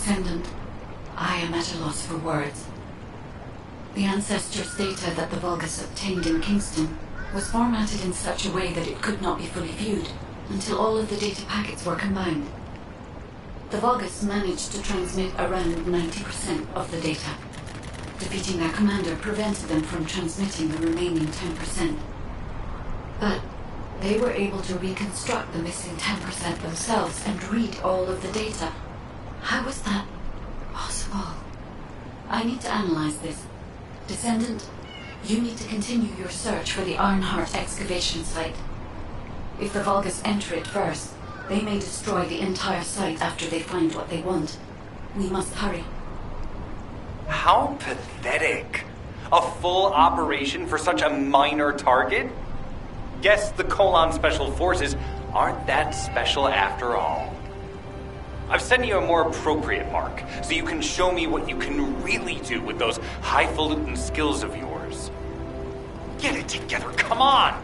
Descendant, I am at a loss for words. The ancestors' data that the Vulgus obtained in Kingston was formatted in such a way that it could not be fully viewed until all of the data packets were combined. The Vulgus managed to transmit around 90% of the data. Defeating their commander prevented them from transmitting the remaining 10%. But they were able to reconstruct the missing 10% themselves and read all of the data. How was that possible? I need to analyze this. Descendant, you need to continue your search for the Arnhart excavation site. If the Vulgus enter it first, they may destroy the entire site after they find what they want. We must hurry. How pathetic. A full operation for such a minor target? Guess the Colon Special Forces aren't that special after all. I've sent you a more appropriate mark, so you can show me what you can really do with those highfalutin skills of yours. Get it together, come on!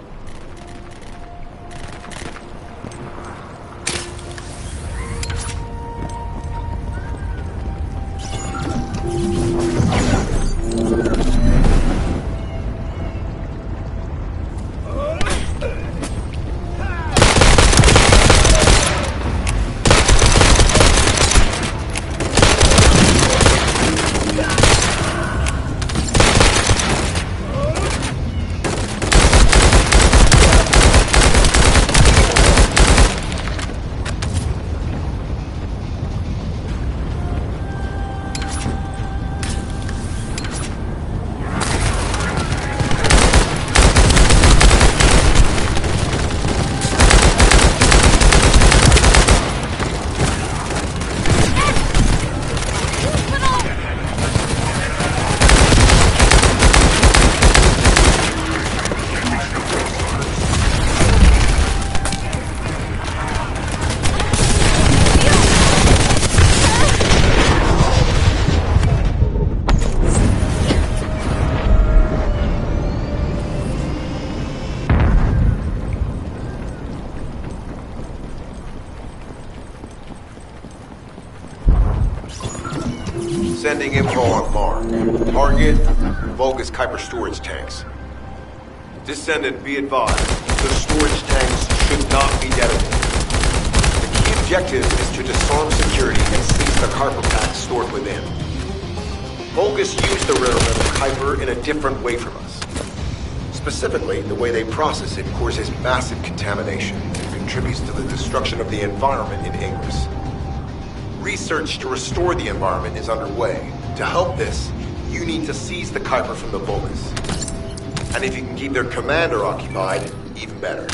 Sending info on Mark. Target, Vulgus Kuiper storage tanks. Descendant, be advised, the storage tanks should not be detonated. The key objective is to disarm security and seize the Kuiper packs stored within. Vulgus use the rare metal Kuiper in a different way from us. Specifically, the way they process it causes massive contamination and contributes to the destruction of the environment in Ingress. Research to restore the environment is underway. To help this, you need to seize the Kuiper from the Vulgus. And if you can keep their commander occupied, even better.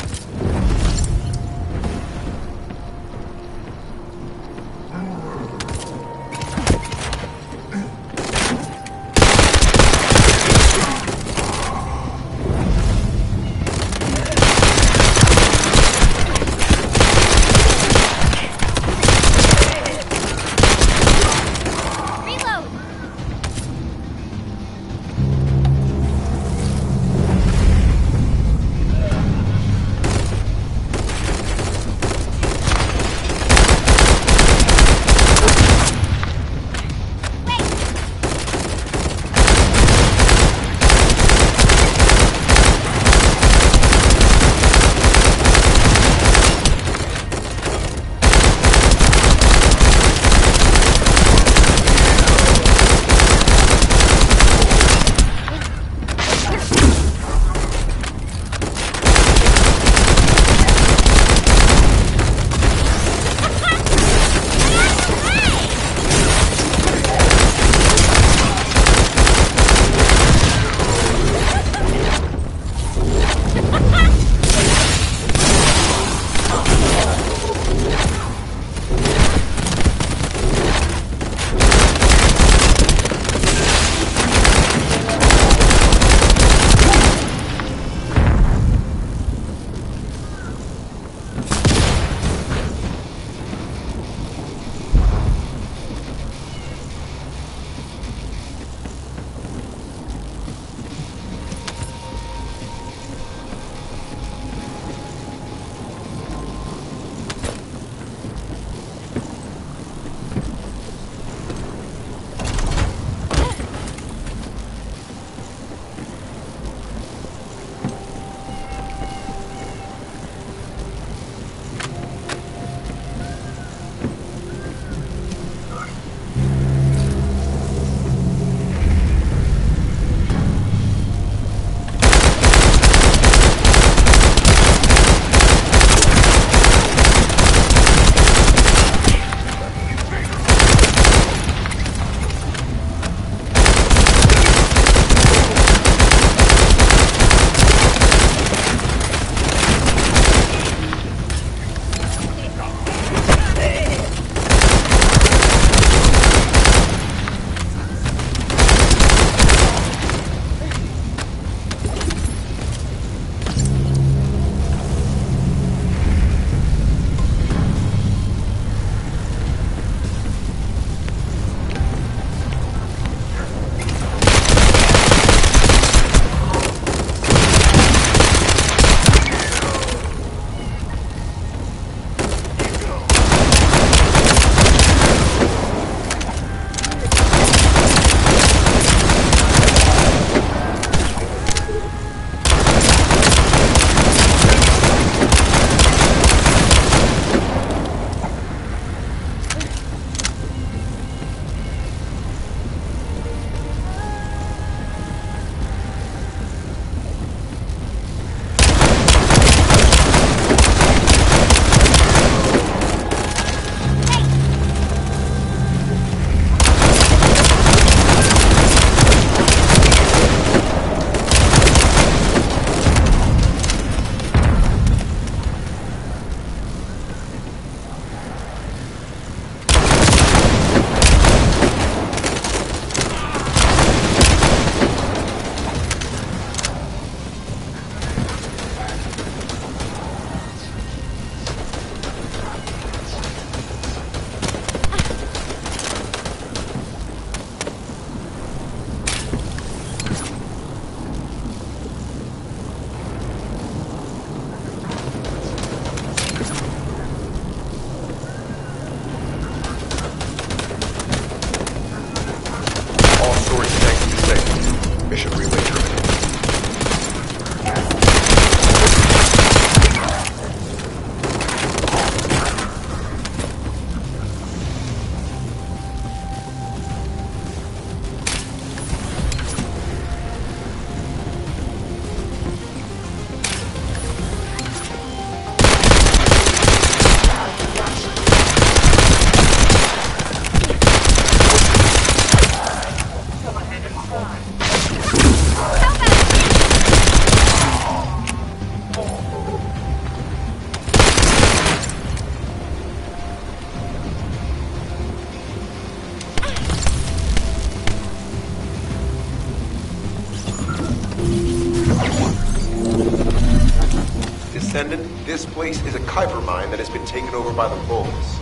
Descendant, this place is a Kuiper mine that has been taken over by the Vulgus.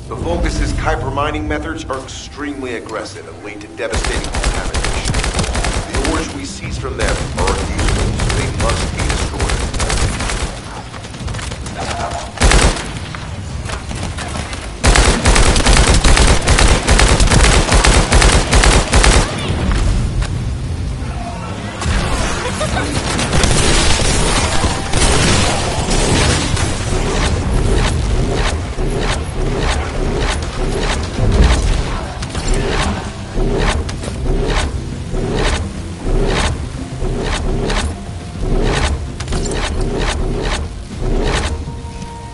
The Vulgus' Kuiper mining methods are extremely aggressive and lead to devastating contamination. The ores we seize from them are unusable, so they must be destroyed.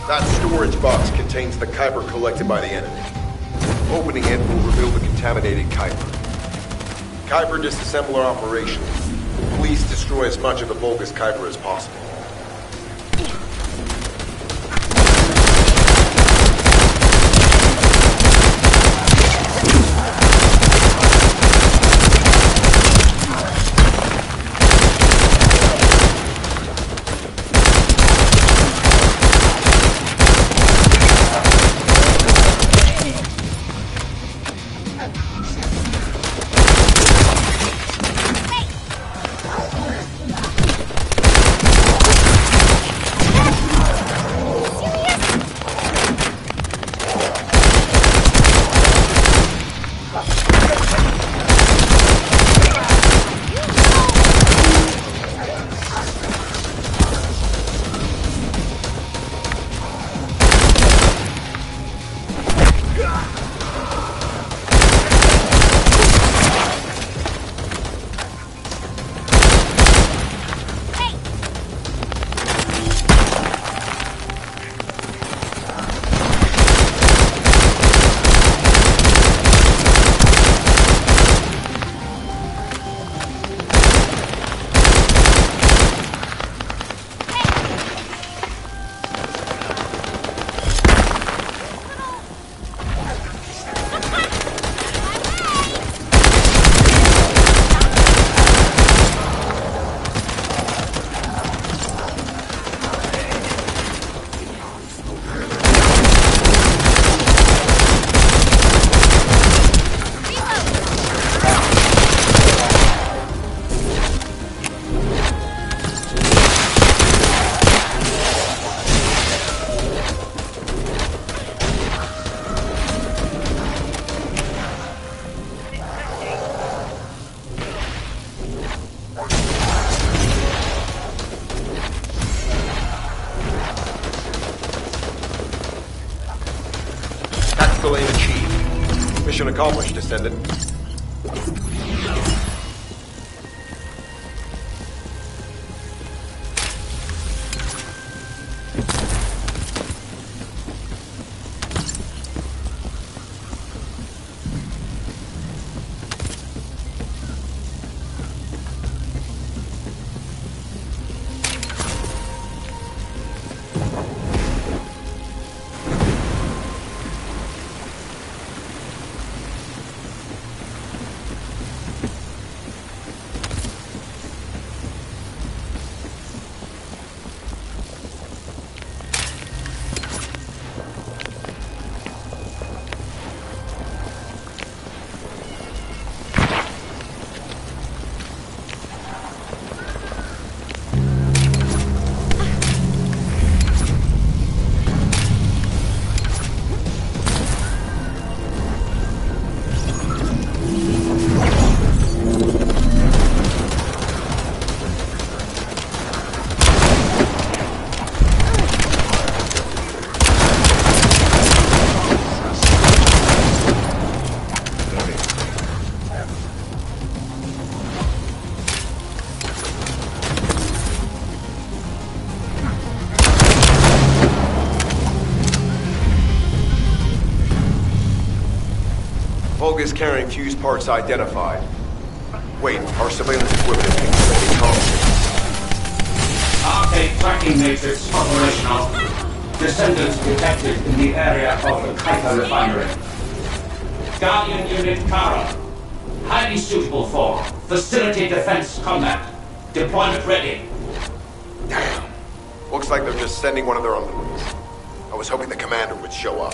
That storage box contains the Kuiper collected by the enemy. Opening it will reveal the contaminated Kuiper. Kuiper disassembler operation. Please destroy as much of the Vulgus Kuiper as possible. Tactical aim achieved. Mission accomplished, Descendant. Vulgus carrying fused parts identified. Wait, our surveillance equipment is being sent in. Arcade tracking matrix operational. Descendants detected in the area of the Kuiper refinery. Guardian Unit Kara. Highly suitable for facility defense combat. Deployment ready. Damn. Looks like they're just sending one of their underlings. I was hoping the commander would show up.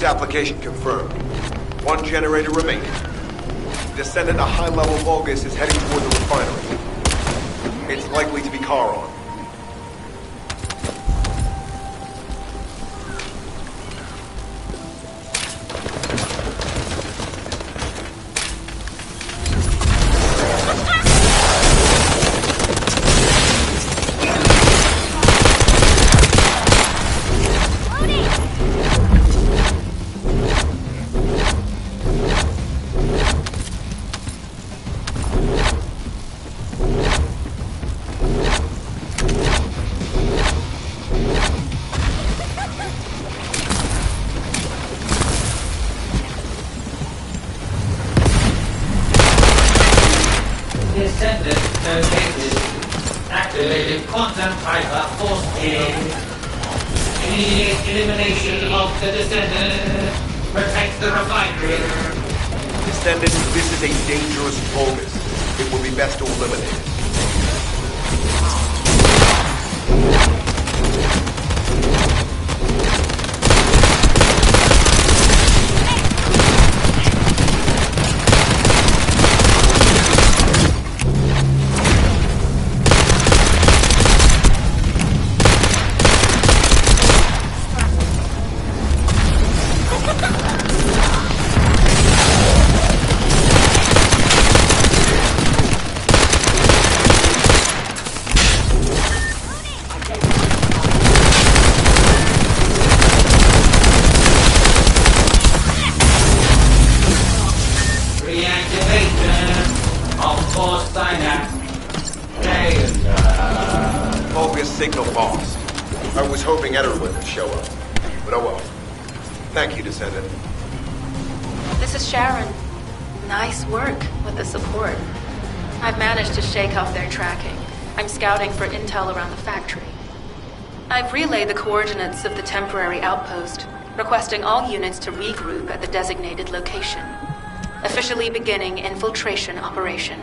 Application confirmed. One generator remaining. Descendant, a high-level Vulgus is heading toward the refinery. It's likely to be Charon. Descendant located. Activated quantum Kuiper force field. Immediate elimination of the Descendant. Protect the refinery. Descendant, this is a dangerous Vulgus. It will be best to eliminate it. Signal lost. I was hoping Ederlin would show up. But oh well. Thank you, Descendant. This is Sharon. Nice work with the support. I've managed to shake off their tracking. I'm scouting for intel around the factory. I've relayed the coordinates of the temporary outpost, requesting all units to regroup at the designated location. Officially beginning infiltration operation.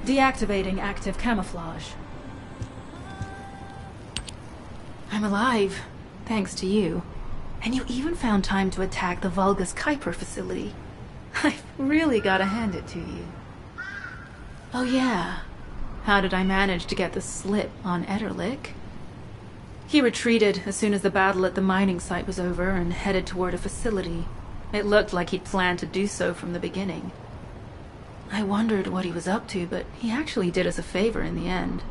Deactivating active camouflage. I'm alive, thanks to you. And you even found time to attack the Vulgus Kuiper facility. I've really gotta hand it to you. Oh yeah, how did I manage to get the slip on Ederlich? He retreated as soon as the battle at the mining site was over and headed toward a facility. It looked like he'd planned to do so from the beginning. I wondered what he was up to, but he actually did us a favor in the end.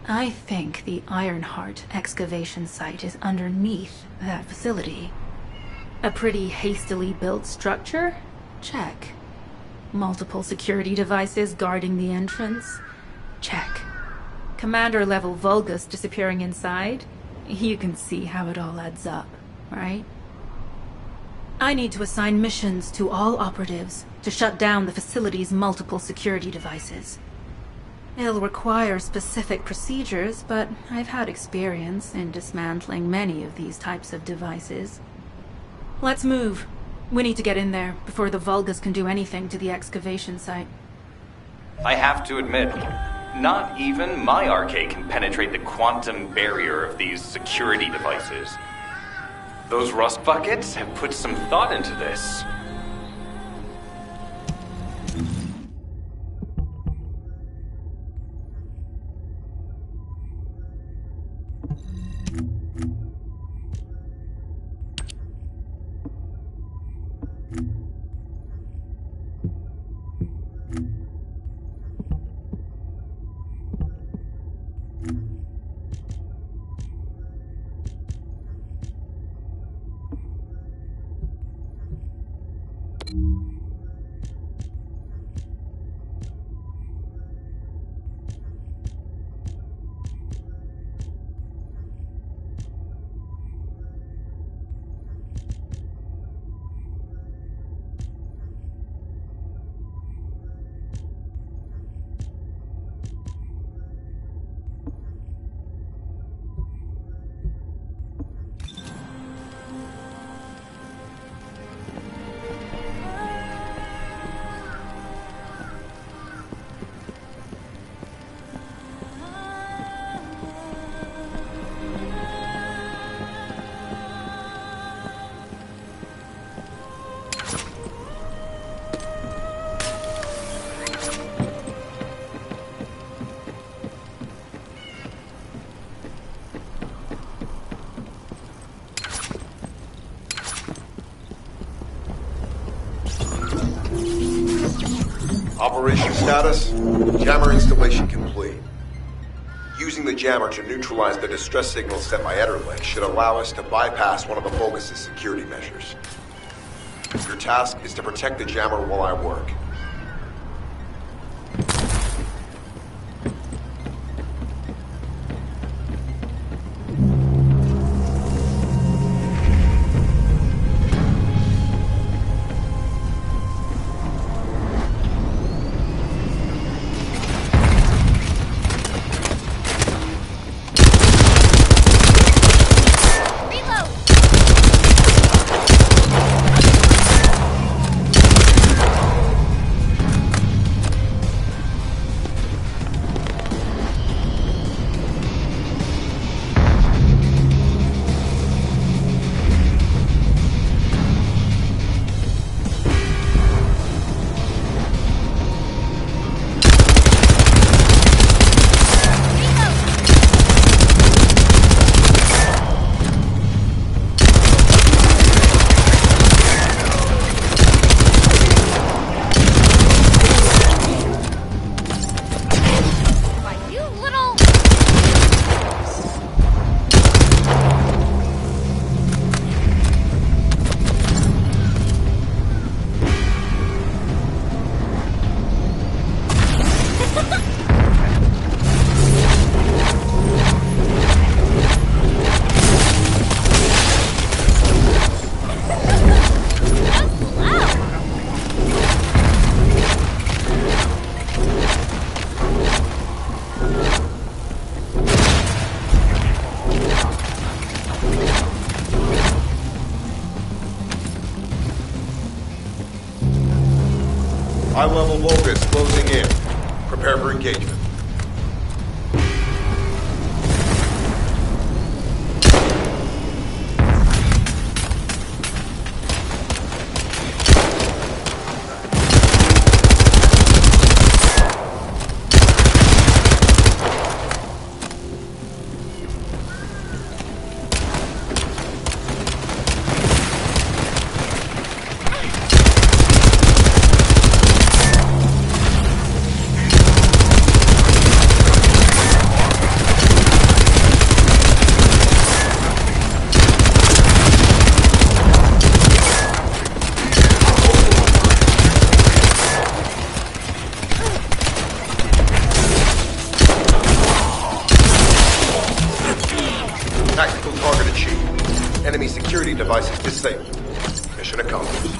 I think the Ironheart excavation site is underneath that facility. A pretty hastily built structure? Check. Multiple security devices guarding the entrance? Check. Commander-level Vulgus disappearing inside? You can see how it all adds up, right? I need to assign missions to all operatives to shut down the facility's multiple security devices. It'll require specific procedures, but I've had experience in dismantling many of these types of devices. Let's move. We need to get in there before the Vulgus can do anything to the excavation site. I have to admit, not even my arcade can penetrate the quantum barrier of these security devices. Those rust buckets have put some thought into this. Operation status, jammer installation complete. Using the jammer to neutralize the distress signal sent by Ederlich should allow us to bypass one of the Vulgus' security measures. Your task is to protect the jammer while I work. High-level Vulgus closing in. Prepare for engagement. Tactical target achieved. Enemy security devices disabled. Mission accomplished.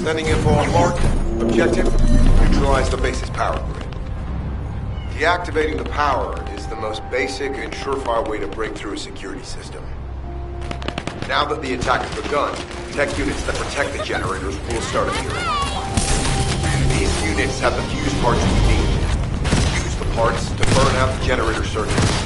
Sending info on mark. Objective, neutralize the base's power grid. Deactivating the power is the most basic and surefire way to break through a security system. Now that the attack has begun, tech units that protect the generators will start appearing. These units have the fuse parts we need. Use the parts to burn out the generator circuits.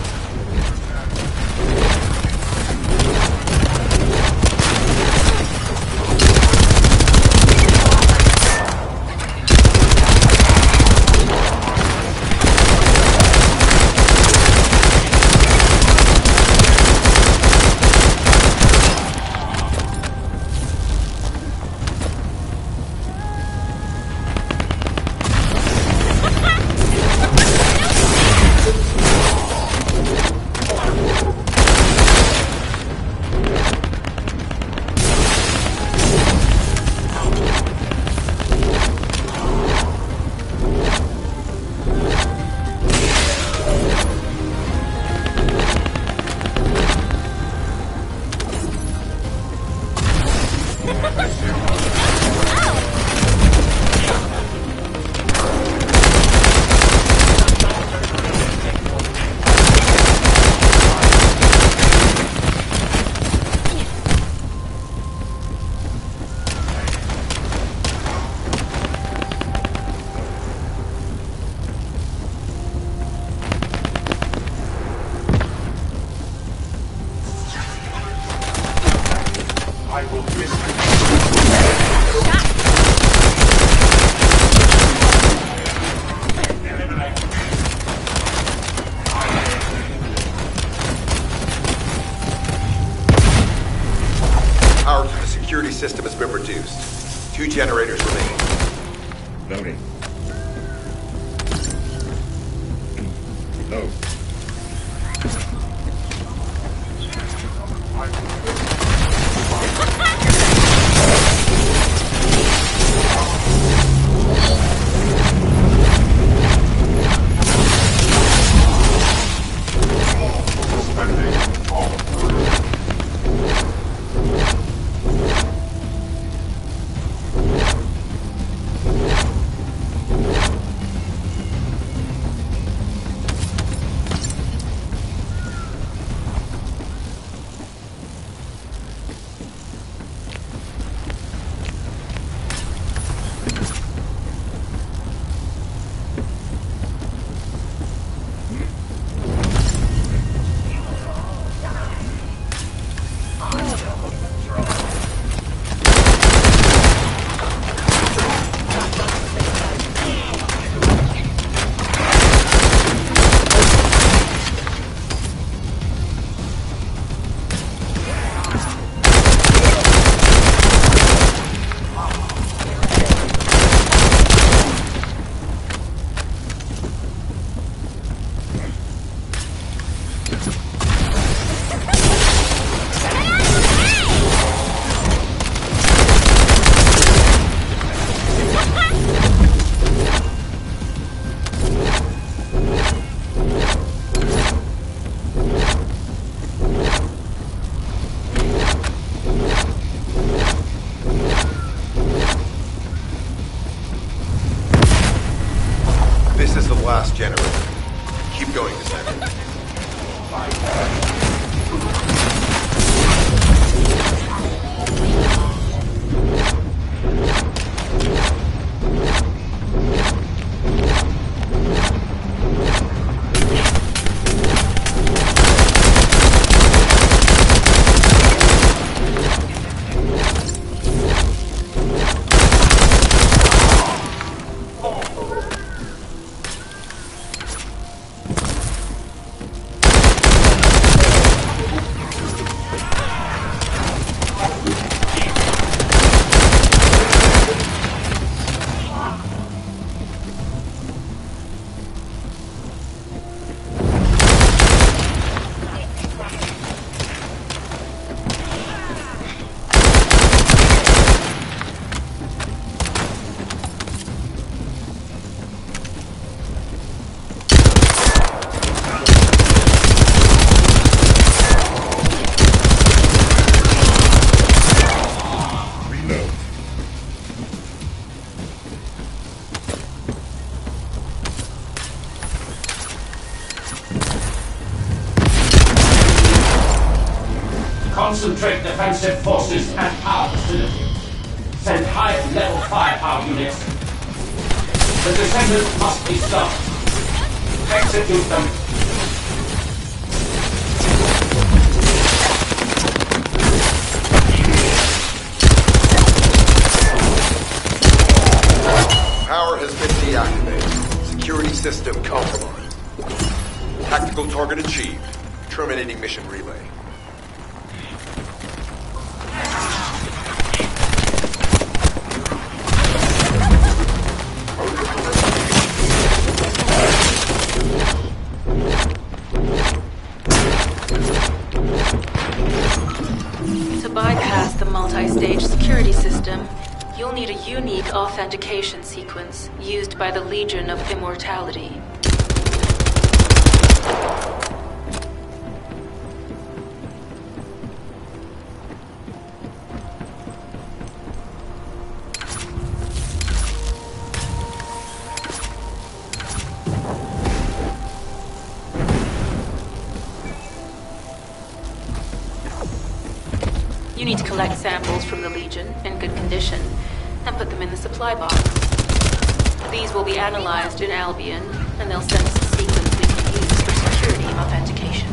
Power to the security system has been reduced. 2 generators remain. Loading. Load. blast generator. Keep going, Descendant. Concentrate defensive forces at our facility. Send high-level firepower units. The Descendants must be stopped. Execute them. Power has been deactivated. Security system compromised. Tactical target achieved. Terminating mission relay. To bypass the multi-stage security system, you'll need a unique authentication sequence used by the Legion of Immortality. You need to collect samples from the Legion in good condition and put them in the supply box. These will be analyzed in Albion, and they'll send us a sequence we can use for security authentication.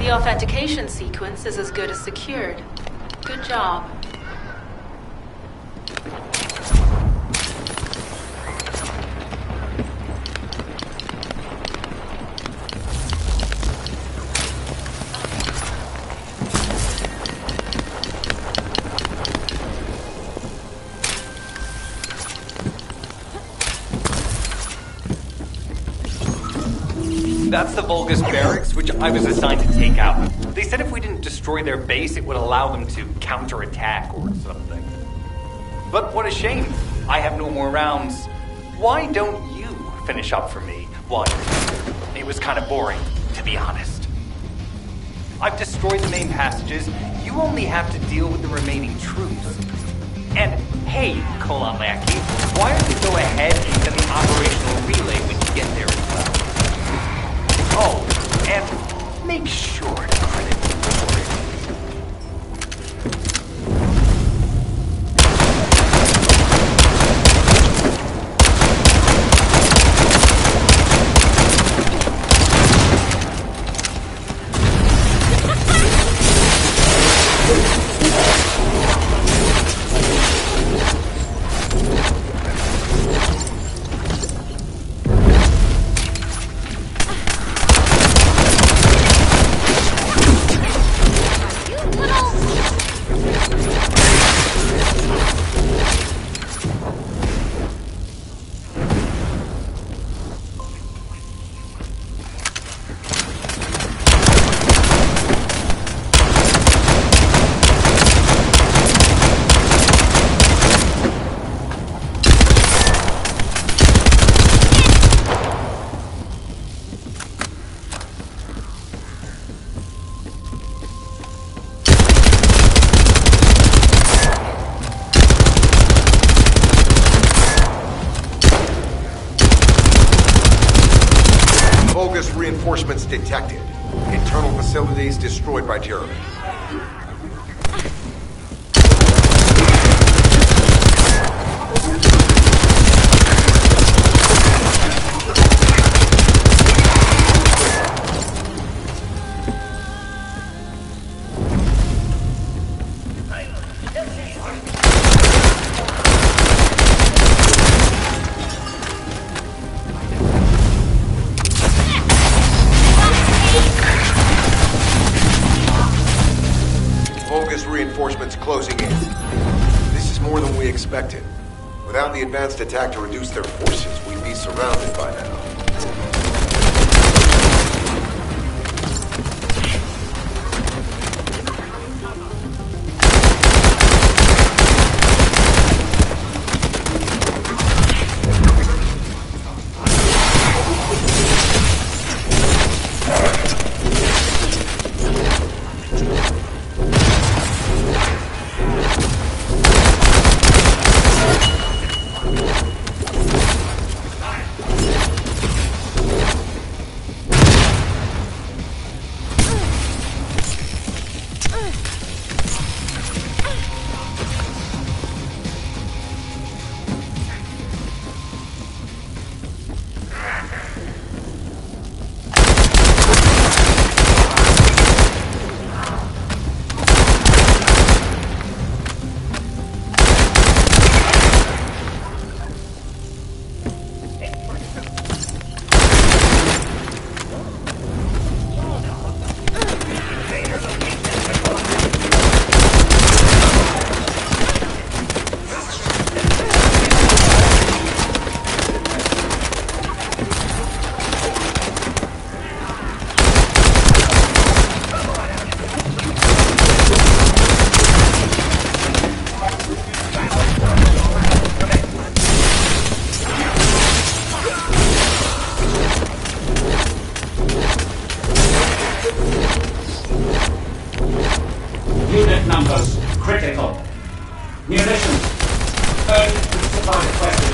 The authentication sequence is as good as secured. Good job. That's the Vulgus barracks, which I was assigned to take out. They said if we didn't destroy their base, it would allow them to counterattack or something. But what a shame. I have no more rounds. Why don't you finish up for me? One. It was kind of boring, to be honest. I've destroyed the main passages. You only have to deal with the remaining troops. And hey, Colon Lackey, why don't you go ahead and get the operational relay when you get there as well? Oh, and make sure to credit me for it. Reinforcements detected. Internal facilities destroyed by Jeremy. Reinforcements closing in. This is more than we expected. Without the advanced attack to reduce their forces, we'd be surrounded by now. Unit numbers critical. Munitions. Urgent supply questions.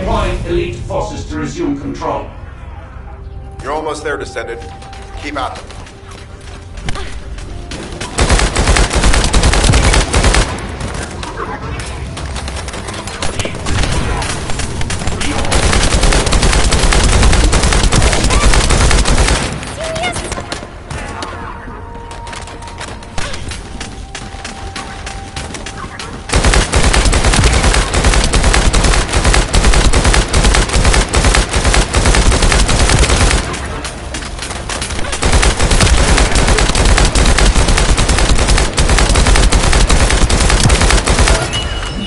Deploying elite forces to resume control. You're almost there, Descendant. Keep at them.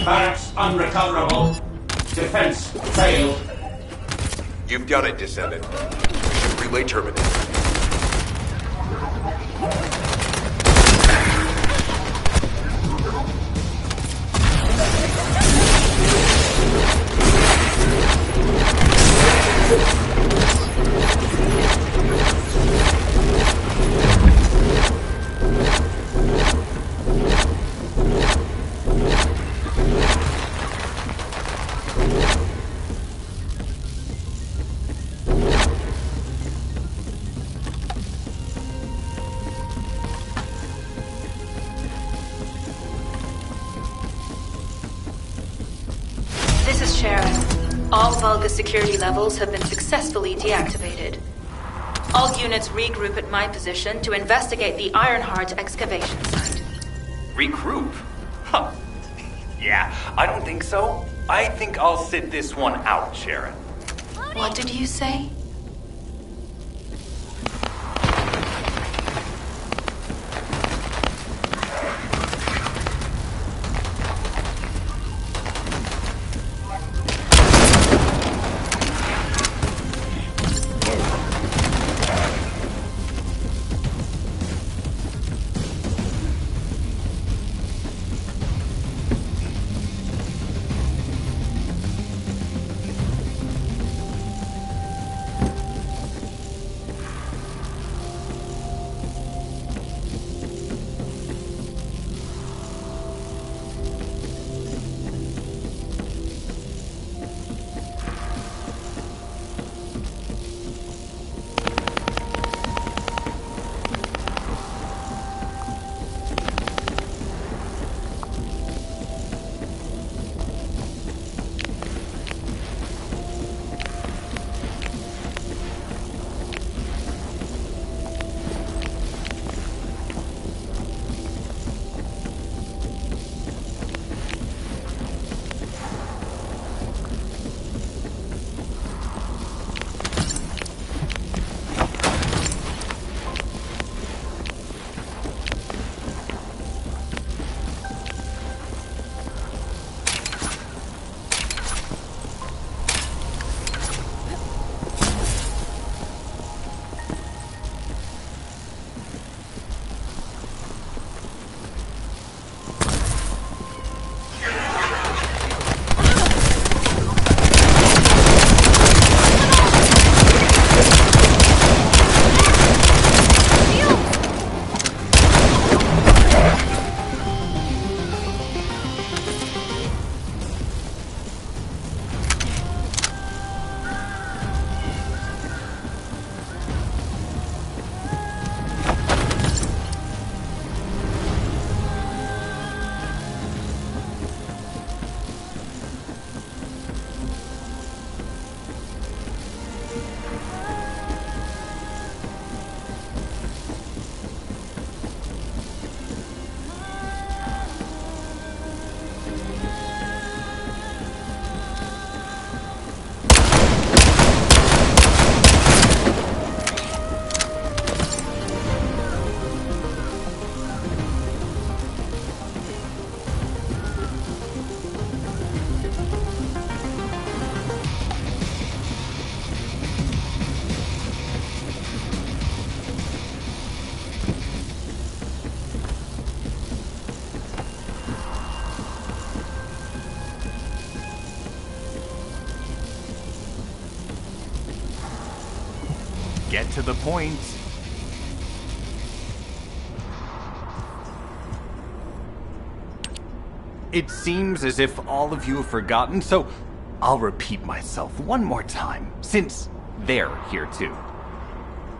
Barracks unrecoverable. Defense failed. You've done it, Descendant. Relay terminated. This is Sharon. All Vulgus security levels have been successfully deactivated. All units regroup at my position to investigate the Ironheart excavation site. Regroup? Huh. Yeah, I don't think so. I think I'll sit this one out, Sharon. What did you say? Get to the point. It seems as if all of you have forgotten, so I'll repeat myself one more time, since they're here too.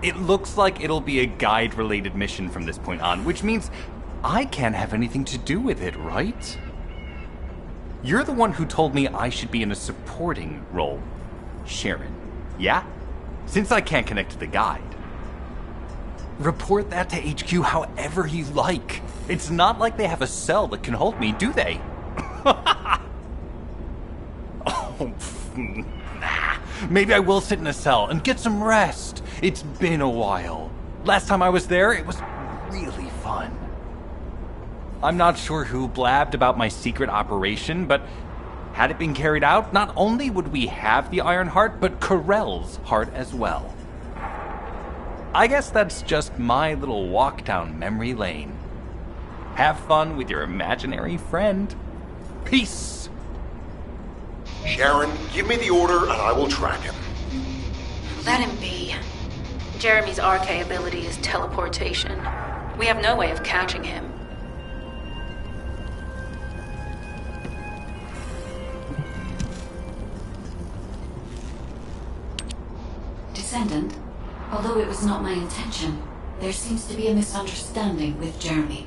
It looks like it'll be a guide-related mission from this point on, which means I can't have anything to do with it, right? You're the one who told me I should be in a supporting role, Sharon. Yeah? Since I can't connect to the guide. Report that to HQ however you like. It's not like they have a cell that can hold me, do they? Oh, nah. Maybe I will sit in a cell and get some rest. It's been a while. Last time I was there, it was really fun. I'm not sure who blabbed about my secret operation, but had it been carried out, not only would we have the Iron Heart, but Corell's heart as well. I guess that's just my little walk down memory lane. Have fun with your imaginary friend. Peace! Sharon, give me the order and I will track him. Let him be. Jeremy's RK ability is teleportation. We have no way of catching him. Descendant, although it was not my intention, there seems to be a misunderstanding with Jeremy.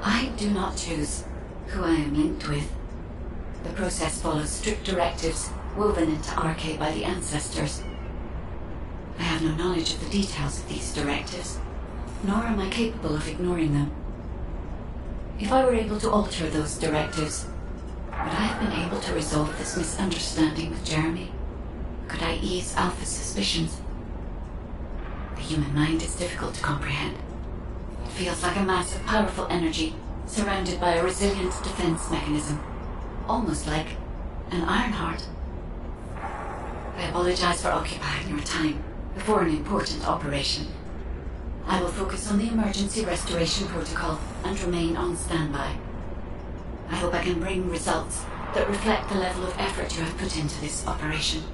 I do not choose who I am linked with. The process follows strict directives woven into RK by the ancestors. I have no knowledge of the details of these directives, nor am I capable of ignoring them. If I were able to alter those directives, would I have been able to resolve this misunderstanding with Jeremy? Could I ease Alpha's suspicions? The human mind is difficult to comprehend. It feels like a mass of powerful energy surrounded by a resilient defense mechanism. Almost like an Iron Heart. I apologize for occupying your time before an important operation. I will focus on the emergency restoration protocol and remain on standby. I hope I can bring results that reflect the level of effort you have put into this operation.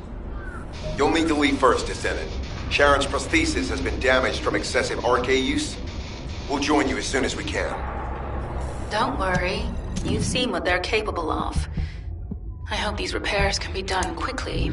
You'll need to leave first, Descendant. Sharon's prosthesis has been damaged from excessive RK use. We'll join you as soon as we can. Don't worry. You've seen what they're capable of. I hope these repairs can be done quickly.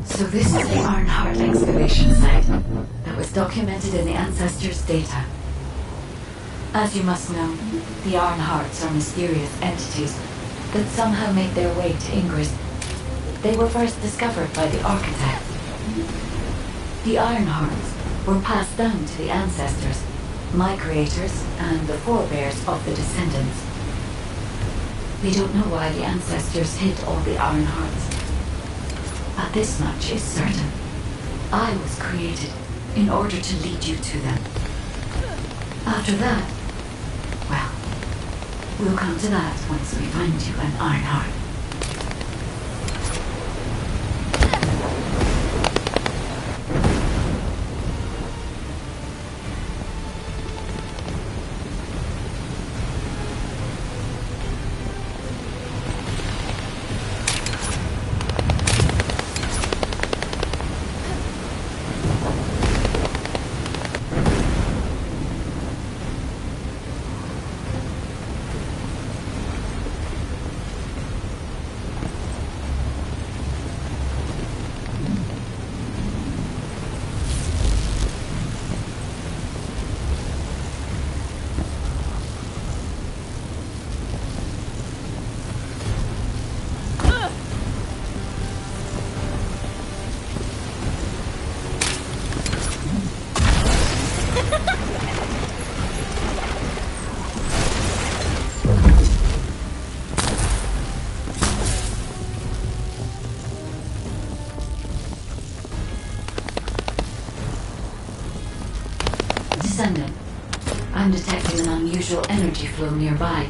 So this is the Ironheart excavation site that was documented in the Ancestors' data. As you must know, the Ironhearts are mysterious entities that somehow made their way to Ingress. They were first discovered by the Architect. The Ironhearts were passed down to the Ancestors, my creators, and the forebears of the Descendants. We don't know why the Ancestors hid all the Ironhearts. But this much is certain. I was created in order to lead you to them. After that, well, we'll come to that once we find you an Ironheart. Descendant, I'm detecting an unusual energy flow nearby.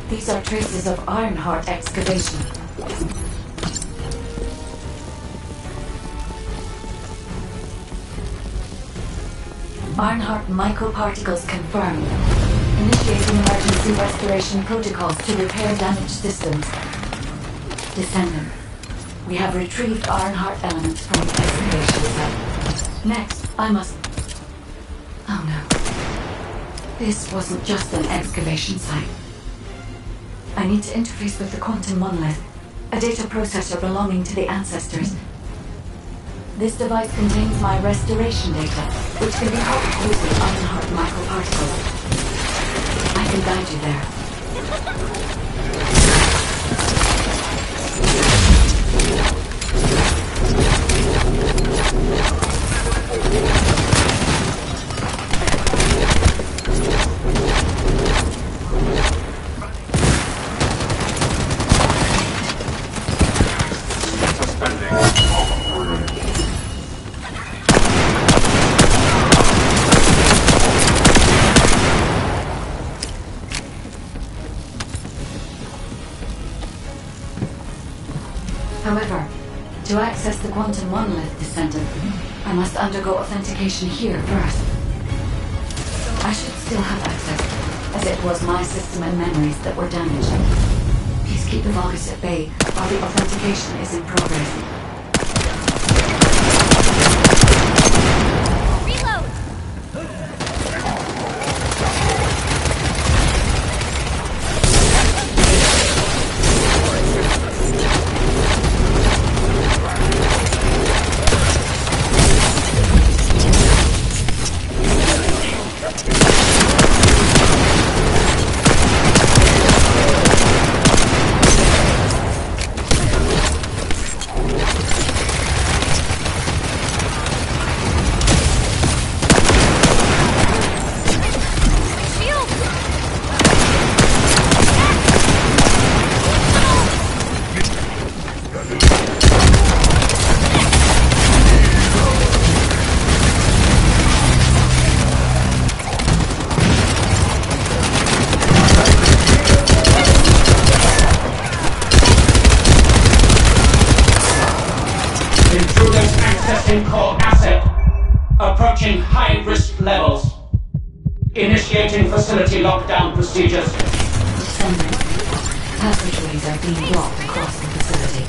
These are traces of Ironheart excavation. Ironheart microparticles confirmed. Initiating emergency restoration protocols to repair damaged systems. Descendant, we have retrieved Ironheart elements from the excavation site. Next, I must... Oh no. This wasn't just an excavation site. I need to interface with the quantum monolith, a data processor belonging to the Ancestors. This device contains my restoration data, which can be helped using Ironheart microparticles. I can guide you there. However, to access the quantum monolith, Descendant, I must undergo authentication here first. I should still have access, as it was my system and memories that were damaged. Please keep the Vulgus at bay while the authentication is in progress. Core asset. Approaching high-risk levels. Initiating facility lockdown procedures. Descendant, passageways are being blocked across the facility.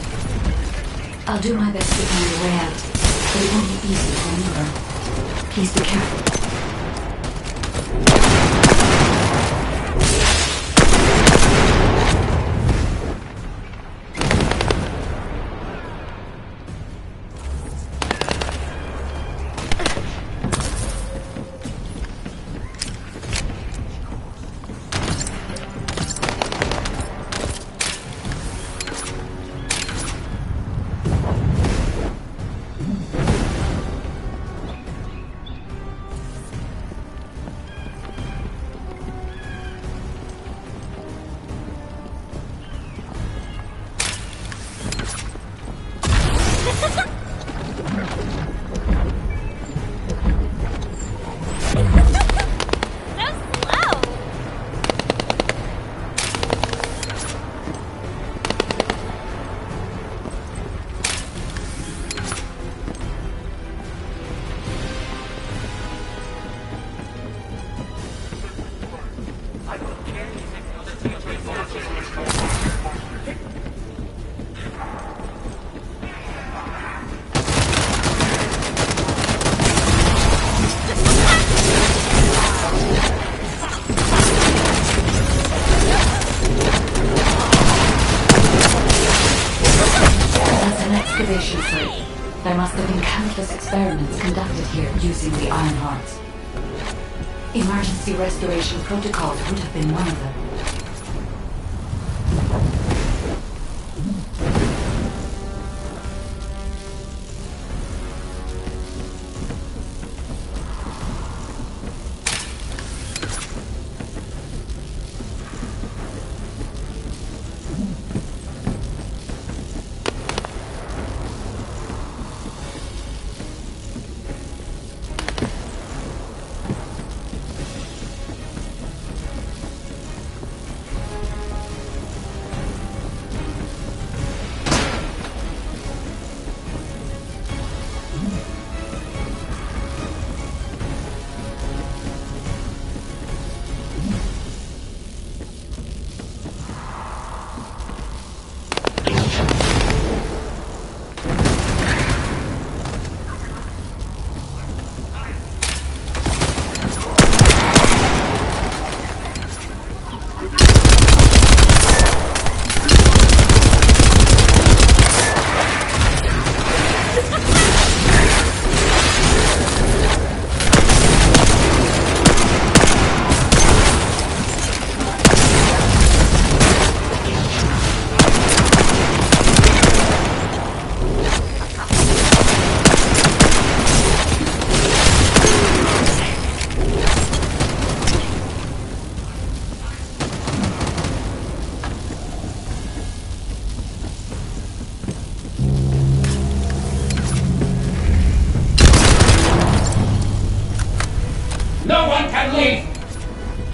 I'll do my best to find a way out, but it won't be easy to maneuver. Please be careful. Excavation site. There must have been countless experiments conducted here using the iron hearts. Emergency restoration protocols would have been one of them.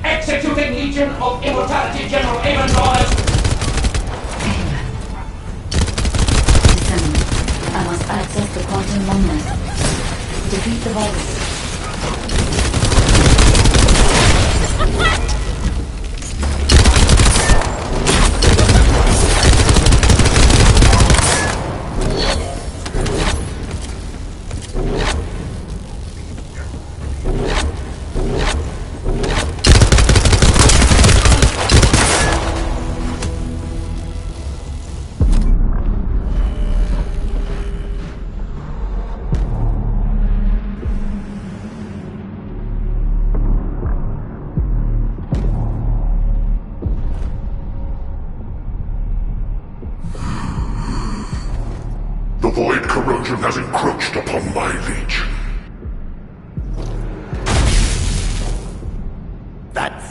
Executing Legion of Immortality General Amen orders. Descendant, I must access the quantum numbness. Defeat the virus. The void corrosion has encroached upon my legion. That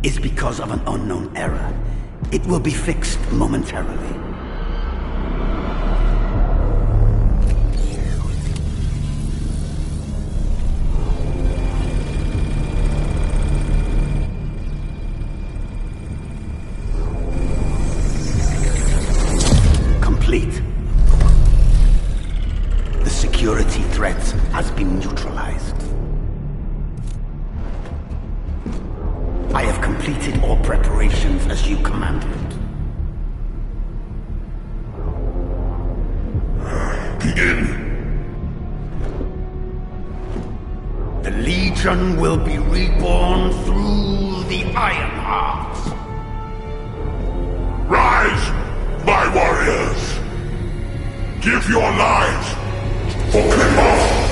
is because of an unknown error. It will be fixed momentarily. Complete. The security threat has been neutralized. I have completed all preparations as you commanded. Begin. The Legion will be reborn through the Iron Heart. Rise, my warriors! Give your lives for Clipper!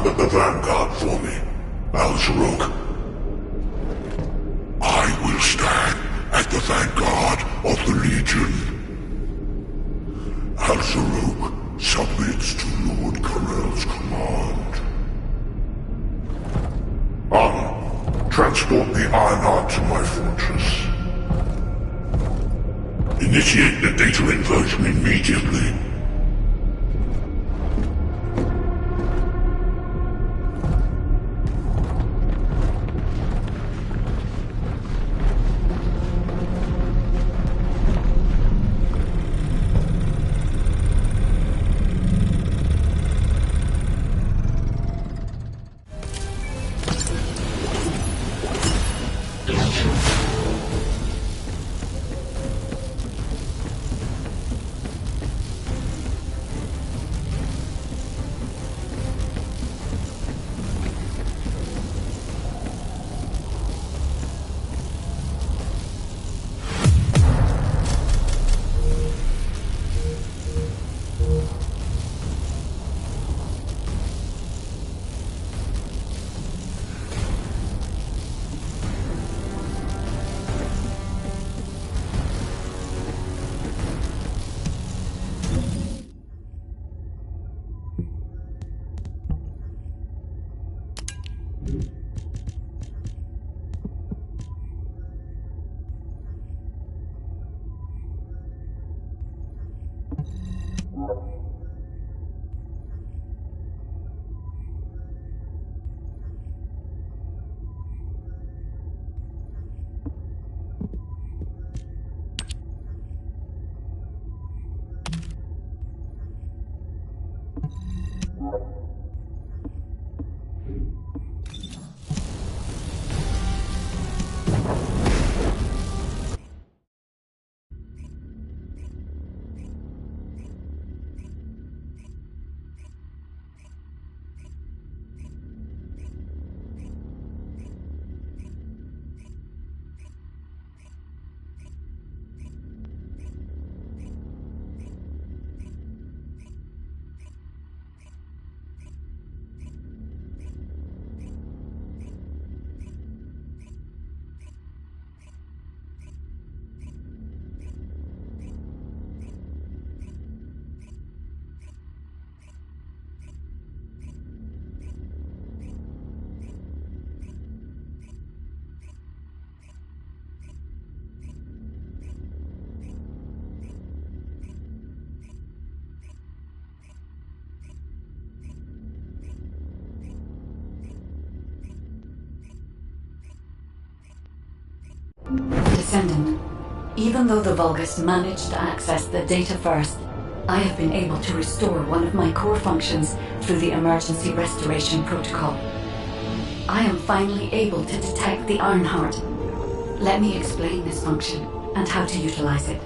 at the vanguard for me, Al-Zaruk. I will stand at the vanguard of the Legion. Al-Zaruk submits to Lord Karel's command. Transport the Ironheart to my fortress. Initiate the data inversion immediately. Descendant, even though the Vulgus managed to access the data first, I have been able to restore one of my core functions through the emergency restoration protocol. I am finally able to detect the Ironheart. Let me explain this function and how to utilize it.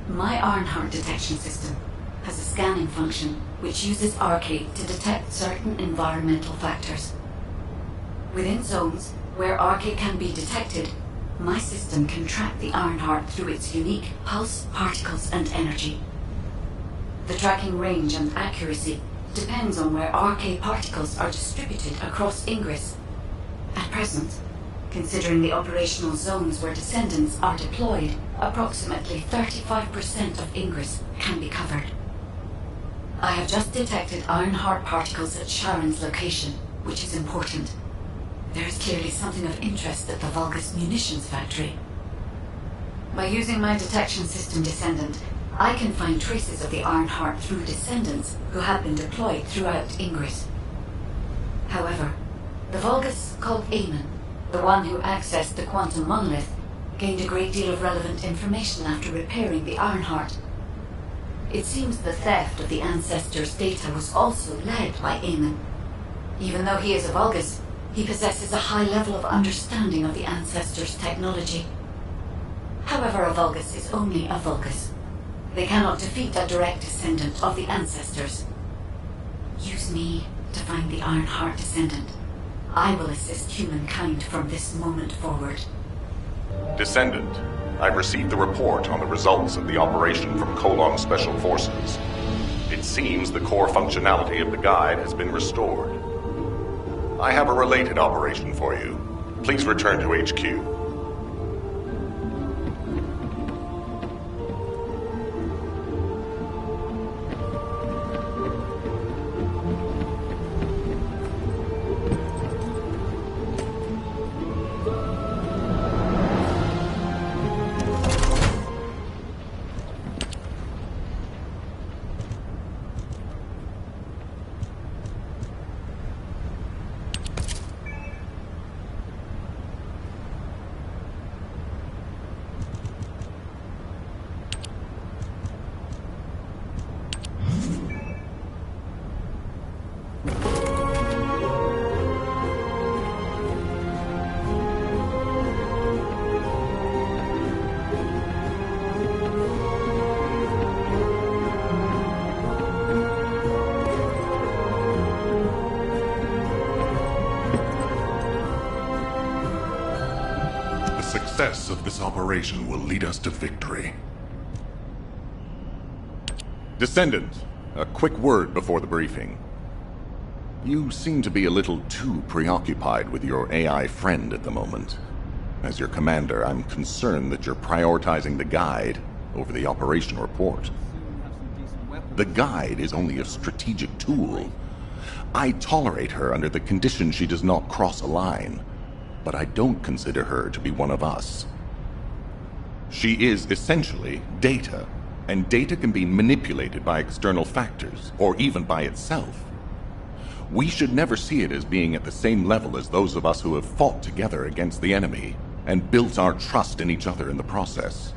My Ironheart detection system has a scanning function which uses Arcade to detect certain environmental factors. Within zones where Arcade can be detected, my system can track the Ironheart through its unique pulse, particles, and energy. The tracking range and accuracy depends on where Arcade particles are distributed across Ingress. At present, considering the operational zones where Descendants are deployed, approximately 35% of Ingress can be covered. I have just detected Ironheart particles at Sharon's location, which is important. There is clearly something of interest at the Vulgus munitions factory. By using my detection system Descendant, I can find traces of the Ironheart through Descendants who have been deployed throughout Ingress. However, the Vulgus called Eamon, the one who accessed the quantum monolith, gained a great deal of relevant information after repairing the Ironheart. It seems the theft of the Ancestors' data was also led by Eamon. Even though he is a Vulgus, he possesses a high level of understanding of the Ancestors' technology. However, a Vulgus is only a Vulgus. They cannot defeat a direct descendant of the Ancestors. Use me to find the Ironheart Descendant. I will assist humankind from this moment forward. Descendant, I've received the report on the results of the operation from Colon Special Forces. It seems the core functionality of the guide has been restored. I have a related operation for you. Please return to HQ. The success of this operation will lead us to victory. Descendant, a quick word before the briefing. You seem to be a little too preoccupied with your AI friend at the moment. As your commander, I'm concerned that you're prioritizing the guide over the operation report. The guide is only a strategic tool. I tolerate her under the condition she does not cross a line, but I don't consider her to be one of us. She is essentially data, and data can be manipulated by external factors, or even by itself. We should never see it as being at the same level as those of us who have fought together against the enemy and built our trust in each other in the process.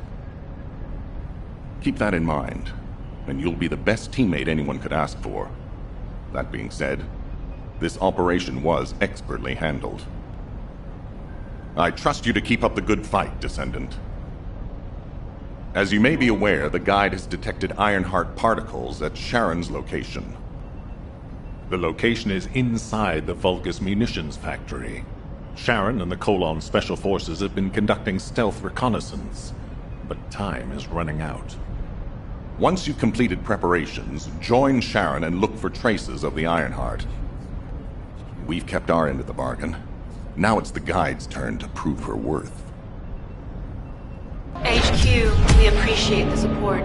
Keep that in mind, and you'll be the best teammate anyone could ask for. That being said, this operation was expertly handled. I trust you to keep up the good fight, Descendant. As you may be aware, the guide has detected Ironheart particles at Sharon's location. The location is inside the Vulgus munitions factory. Sharon and the Colon Special Forces have been conducting stealth reconnaissance, but time is running out. Once you've completed preparations, join Sharon and look for traces of the Ironheart. We've kept our end of the bargain. Now it's the guide's turn to prove her worth. HQ, we appreciate the support.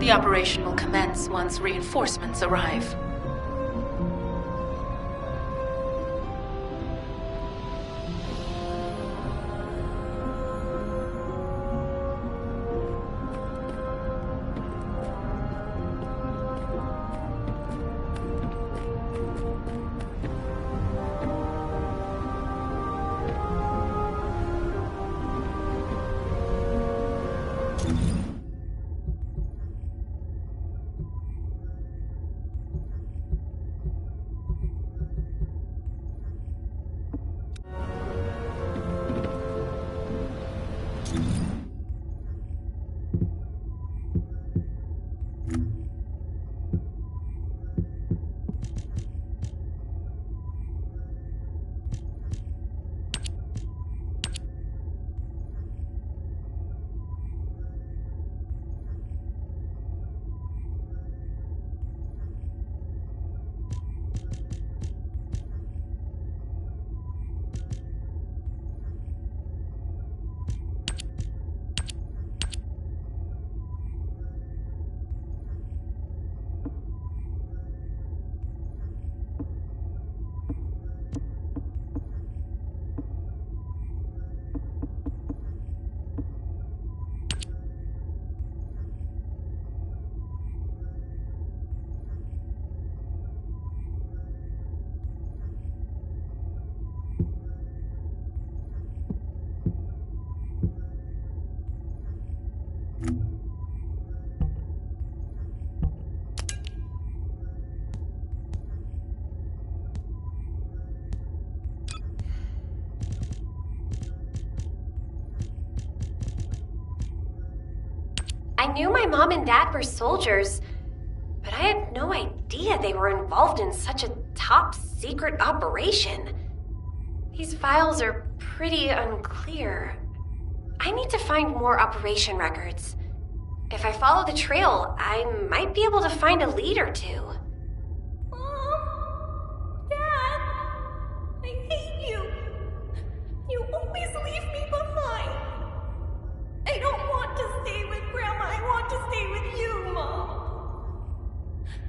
The operation will commence once reinforcements arrive. knew my mom and dad were soldiers, but I had no idea they were involved in such a top-secret operation. These files are pretty unclear. I need to find more operation records. If I follow the trail, I might be able to find a lead or two. Mom! Dad! I hate you! You always leave me behind! I don't want to stay with Grandma, I want to stay with you, Mom!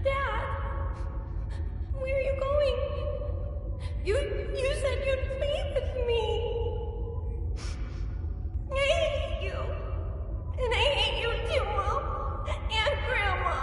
Dad! Where are you going? You said you'd play with me! I hate you! And I hate you too, Mom! And Grandma!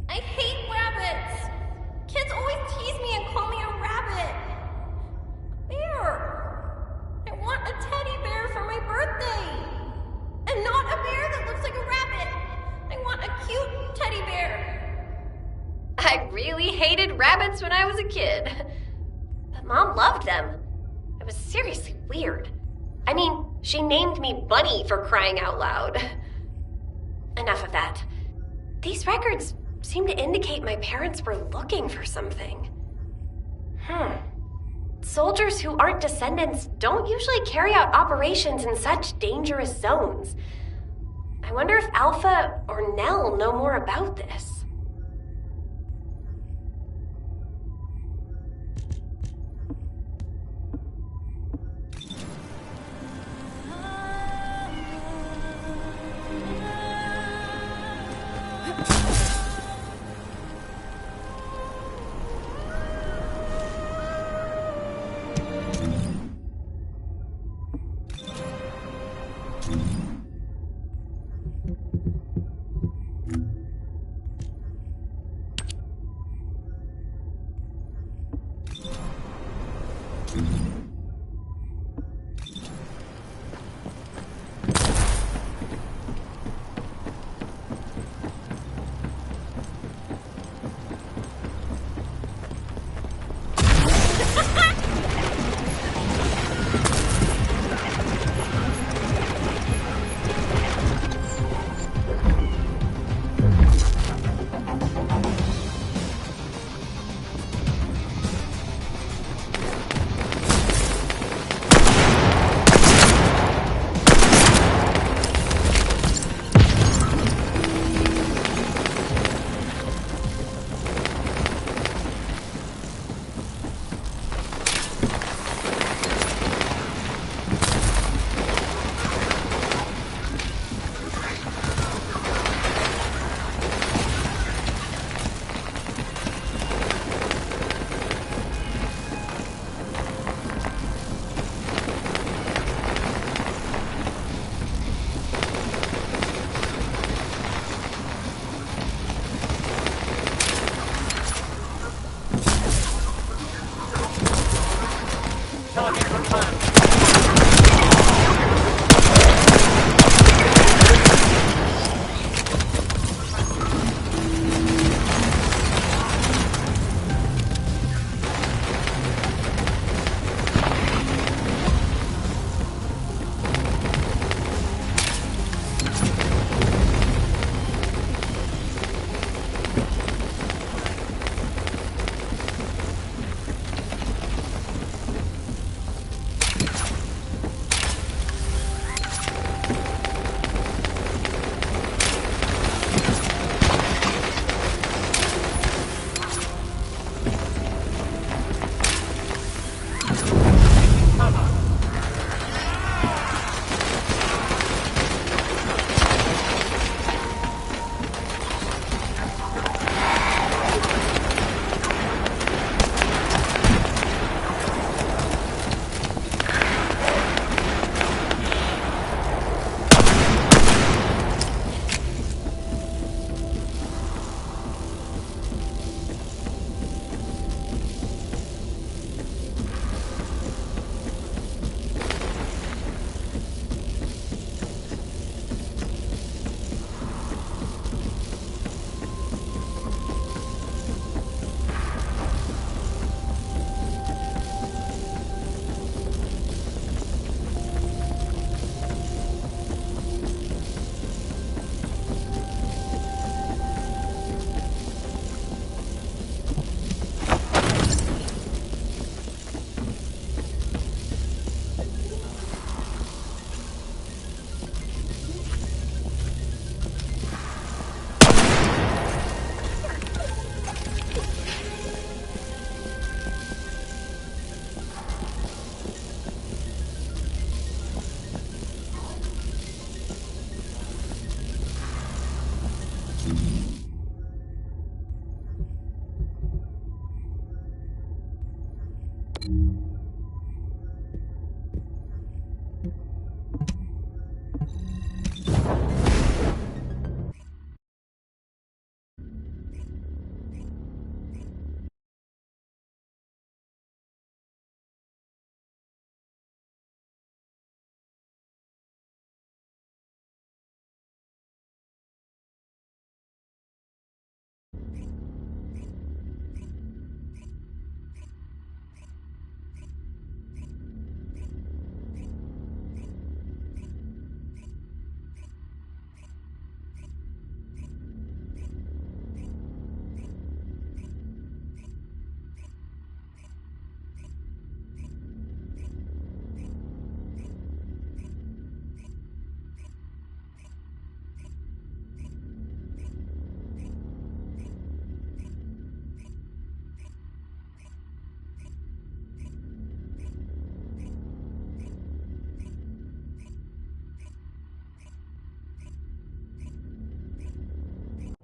I hate rabbits! Kids always tease me and call me a rabbit. Bear! I want a teddy bear for my birthday! And not a bear that looks like a rabbit! I want a cute teddy bear! I really hated rabbits when I was a kid. But Mom loved them. It was seriously weird. I mean, she named me Bunny for crying out loud. Enough of that. These records seem to indicate my parents were looking for something. Soldiers who aren't descendants don't usually carry out operations in such dangerous zones. I wonder if Alpha or Nell know more about this.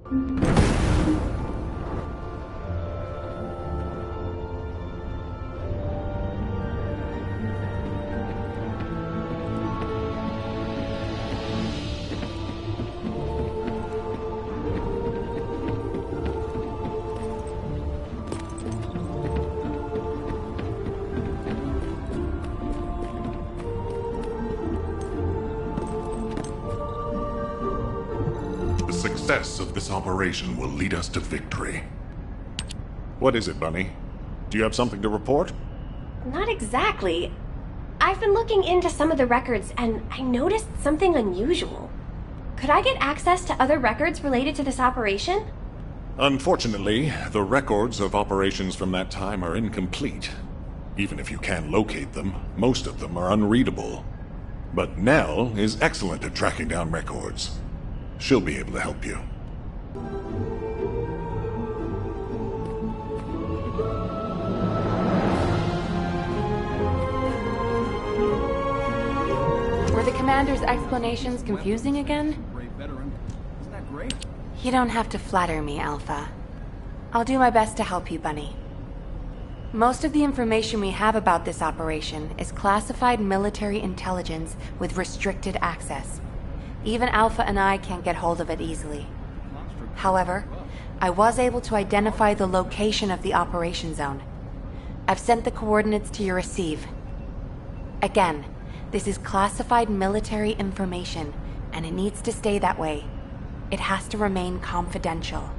The success of this operation will lead us to victory. What is it, Bunny? Do you have something to report? Not exactly. I've been looking into some of the records, and I noticed something unusual. Could I get access to other records related to this operation? Unfortunately, the records of operations from that time are incomplete. Even if you can locate them, most of them are unreadable. But Nell is excellent at tracking down records. She'll be able to help you. Were the commander's explanations confusing again? You don't have to flatter me, Alpha. I'll do my best to help you, Bunny. Most of the information we have about this operation is classified military intelligence with restricted access. Even Alpha and I can't get hold of it easily. However, I was able to identify the location of the operation zone. I've sent the coordinates to your receive. Again, this is classified military information, and it needs to stay that way. It has to remain confidential.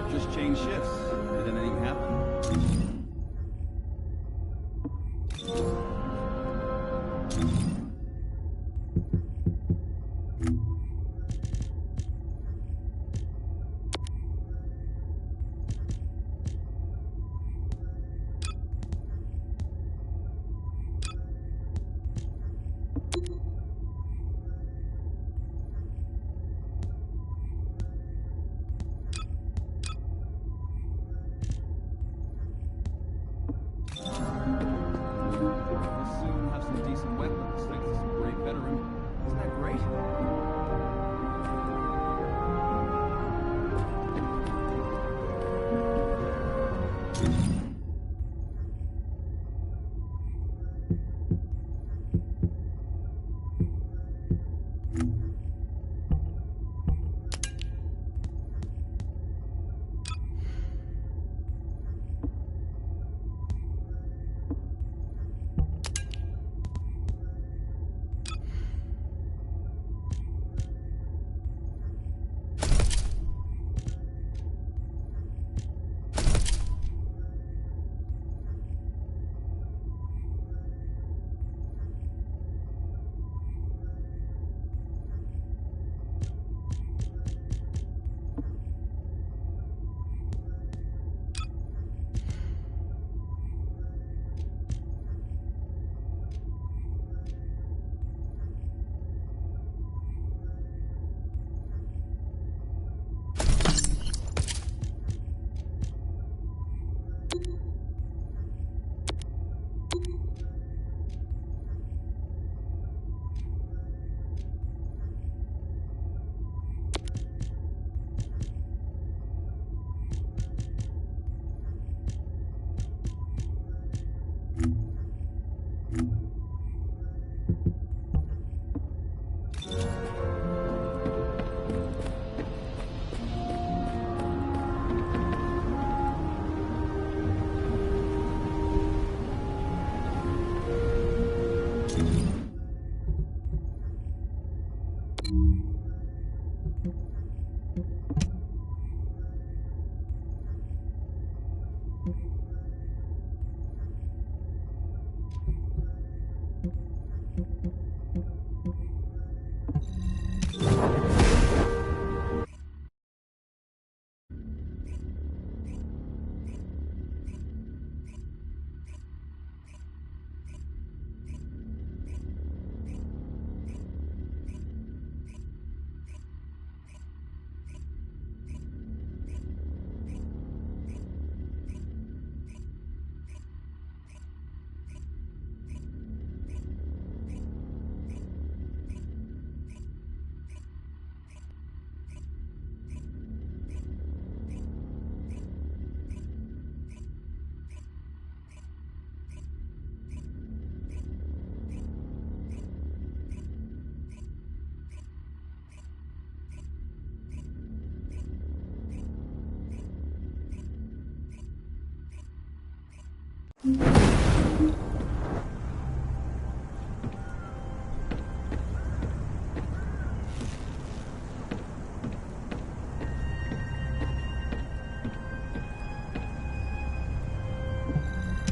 Just change shifts. Did anything happen?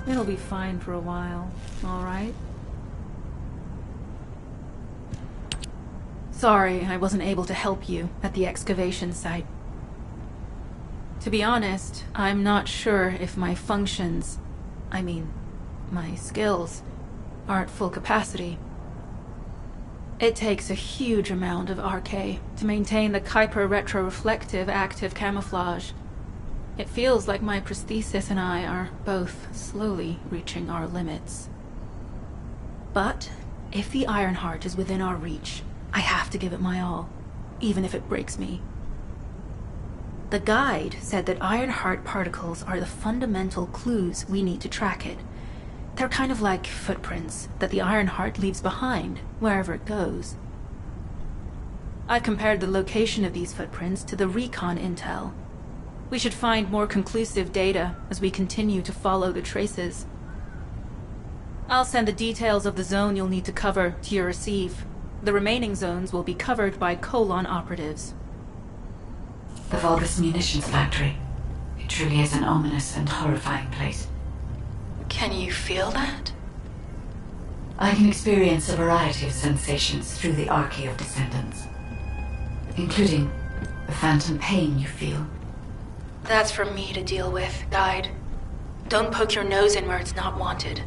It'll be fine for a while, all right? Sorry, I wasn't able to help you at the excavation site. To be honest, I'm not sure if my functions, my skills, are at full capacity. It takes a huge amount of RK to maintain the Kuiper retroreflective active camouflage. It feels like my prosthesis and I are both slowly reaching our limits. But if the Ironheart is within our reach, I have to give it my all, even if it breaks me. The guide said that Ironheart particles are the fundamental clues we need to track it. They're kind of like footprints that the Ironheart leaves behind, wherever it goes. I've compared the location of these footprints to the recon intel. We should find more conclusive data as we continue to follow the traces. I'll send the details of the zone you'll need to cover to your receive. The remaining zones will be covered by Colon operatives. The Vulgus munitions factory. It truly is an ominous and horrifying place. Can you feel that? I can experience a variety of sensations through the archy of descendants, including the phantom pain you feel. That's for me to deal with, Guide. Don't poke your nose in where it's not wanted.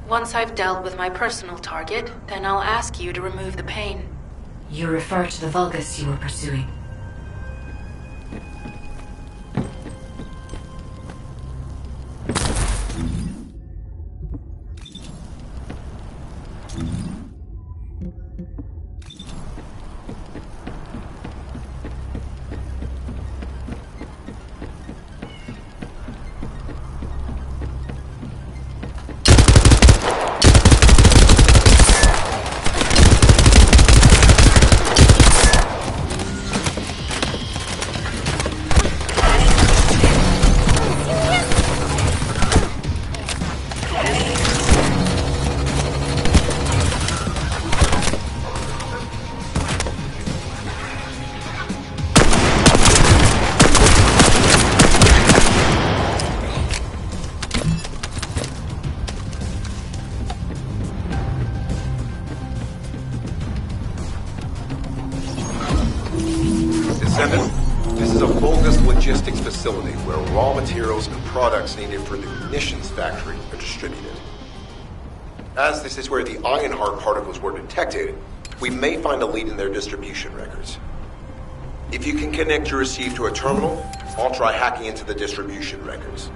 Once I've dealt with my personal target, then I'll ask you to remove the pain. You refer to the Vulgus you were pursuing. facility where raw materials and products needed for the munitions factory are distributed. As this is where the Ironheart particles were detected, we may find a lead in their distribution records. If you can connect your receive to a terminal, I'll try hacking into the distribution records.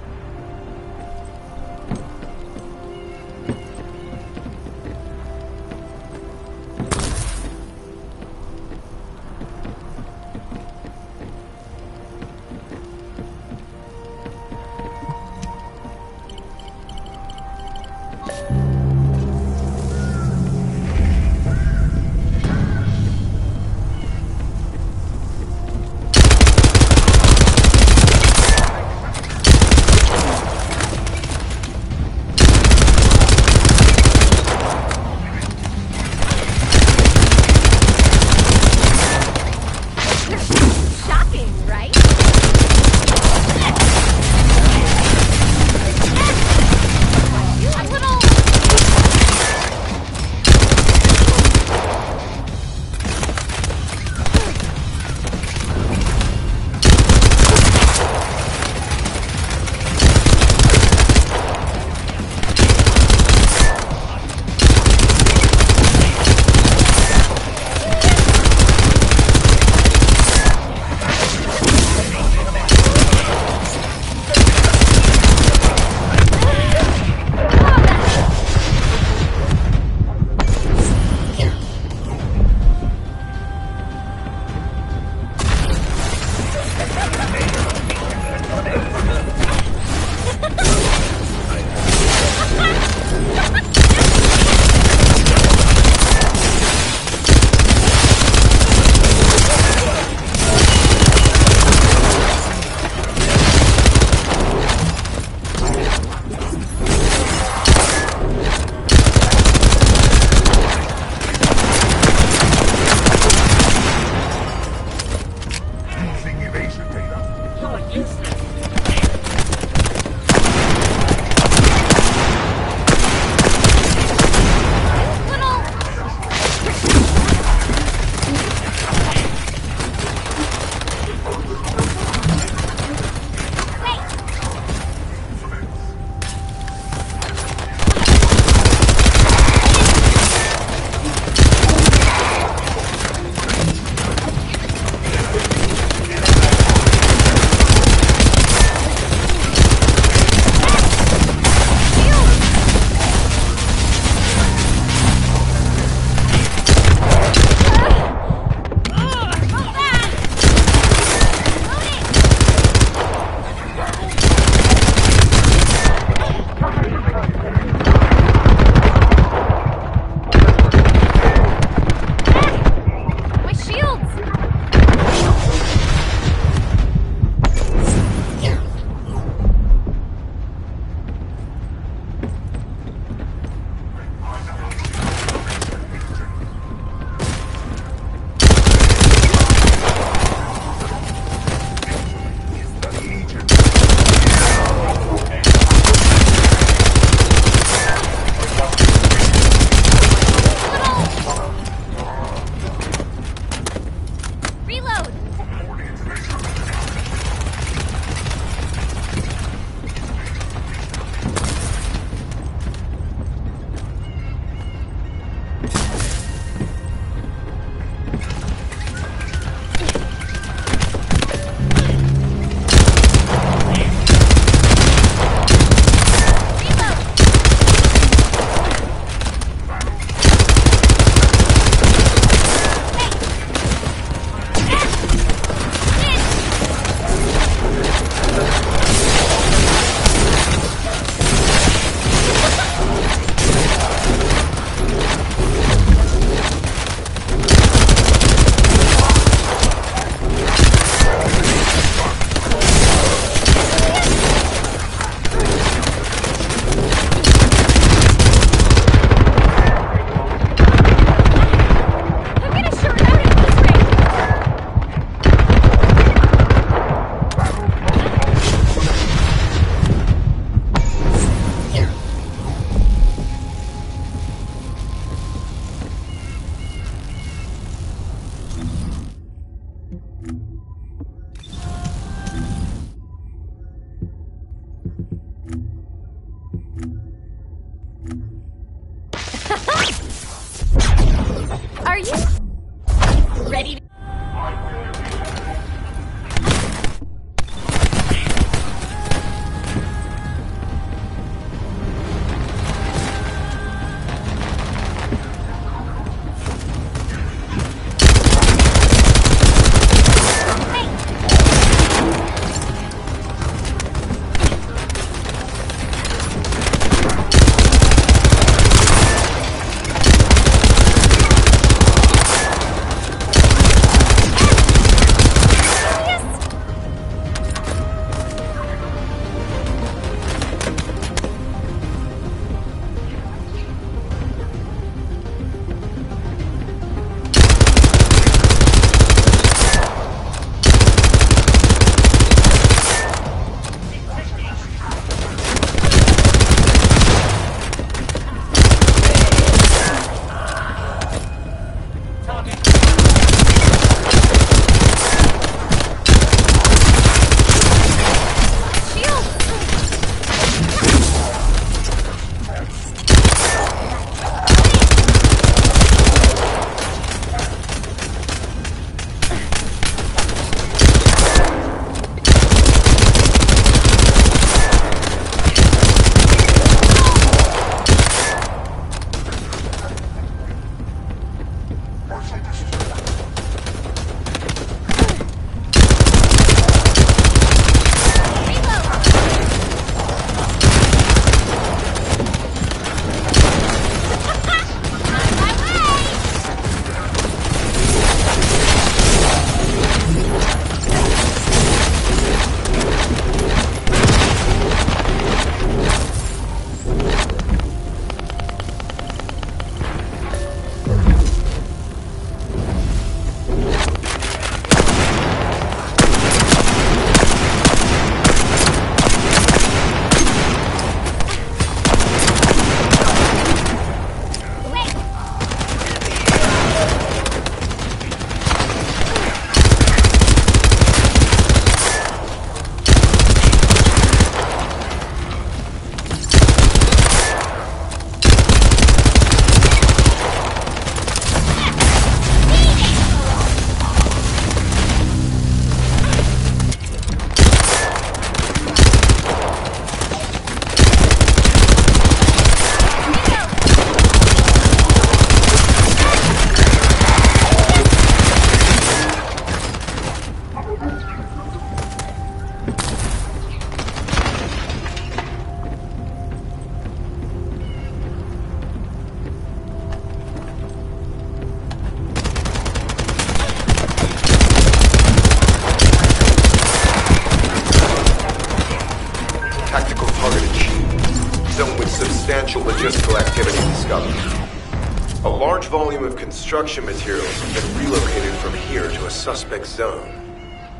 potential logistical activity discovered. A large volume of construction materials have been relocated from here to a suspect zone.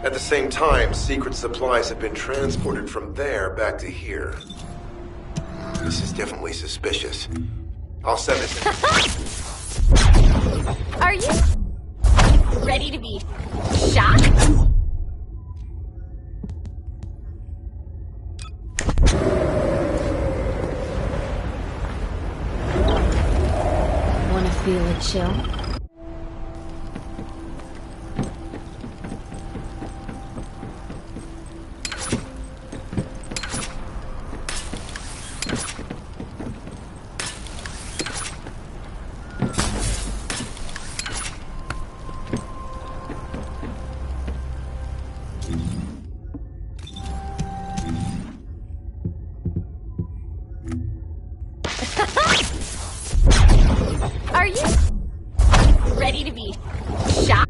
At the same time, secret supplies have been transported from there back to here. This is definitely suspicious. I'll send this. Are you ready to be shot? Wanna feel a chill? Are you ready to be shot?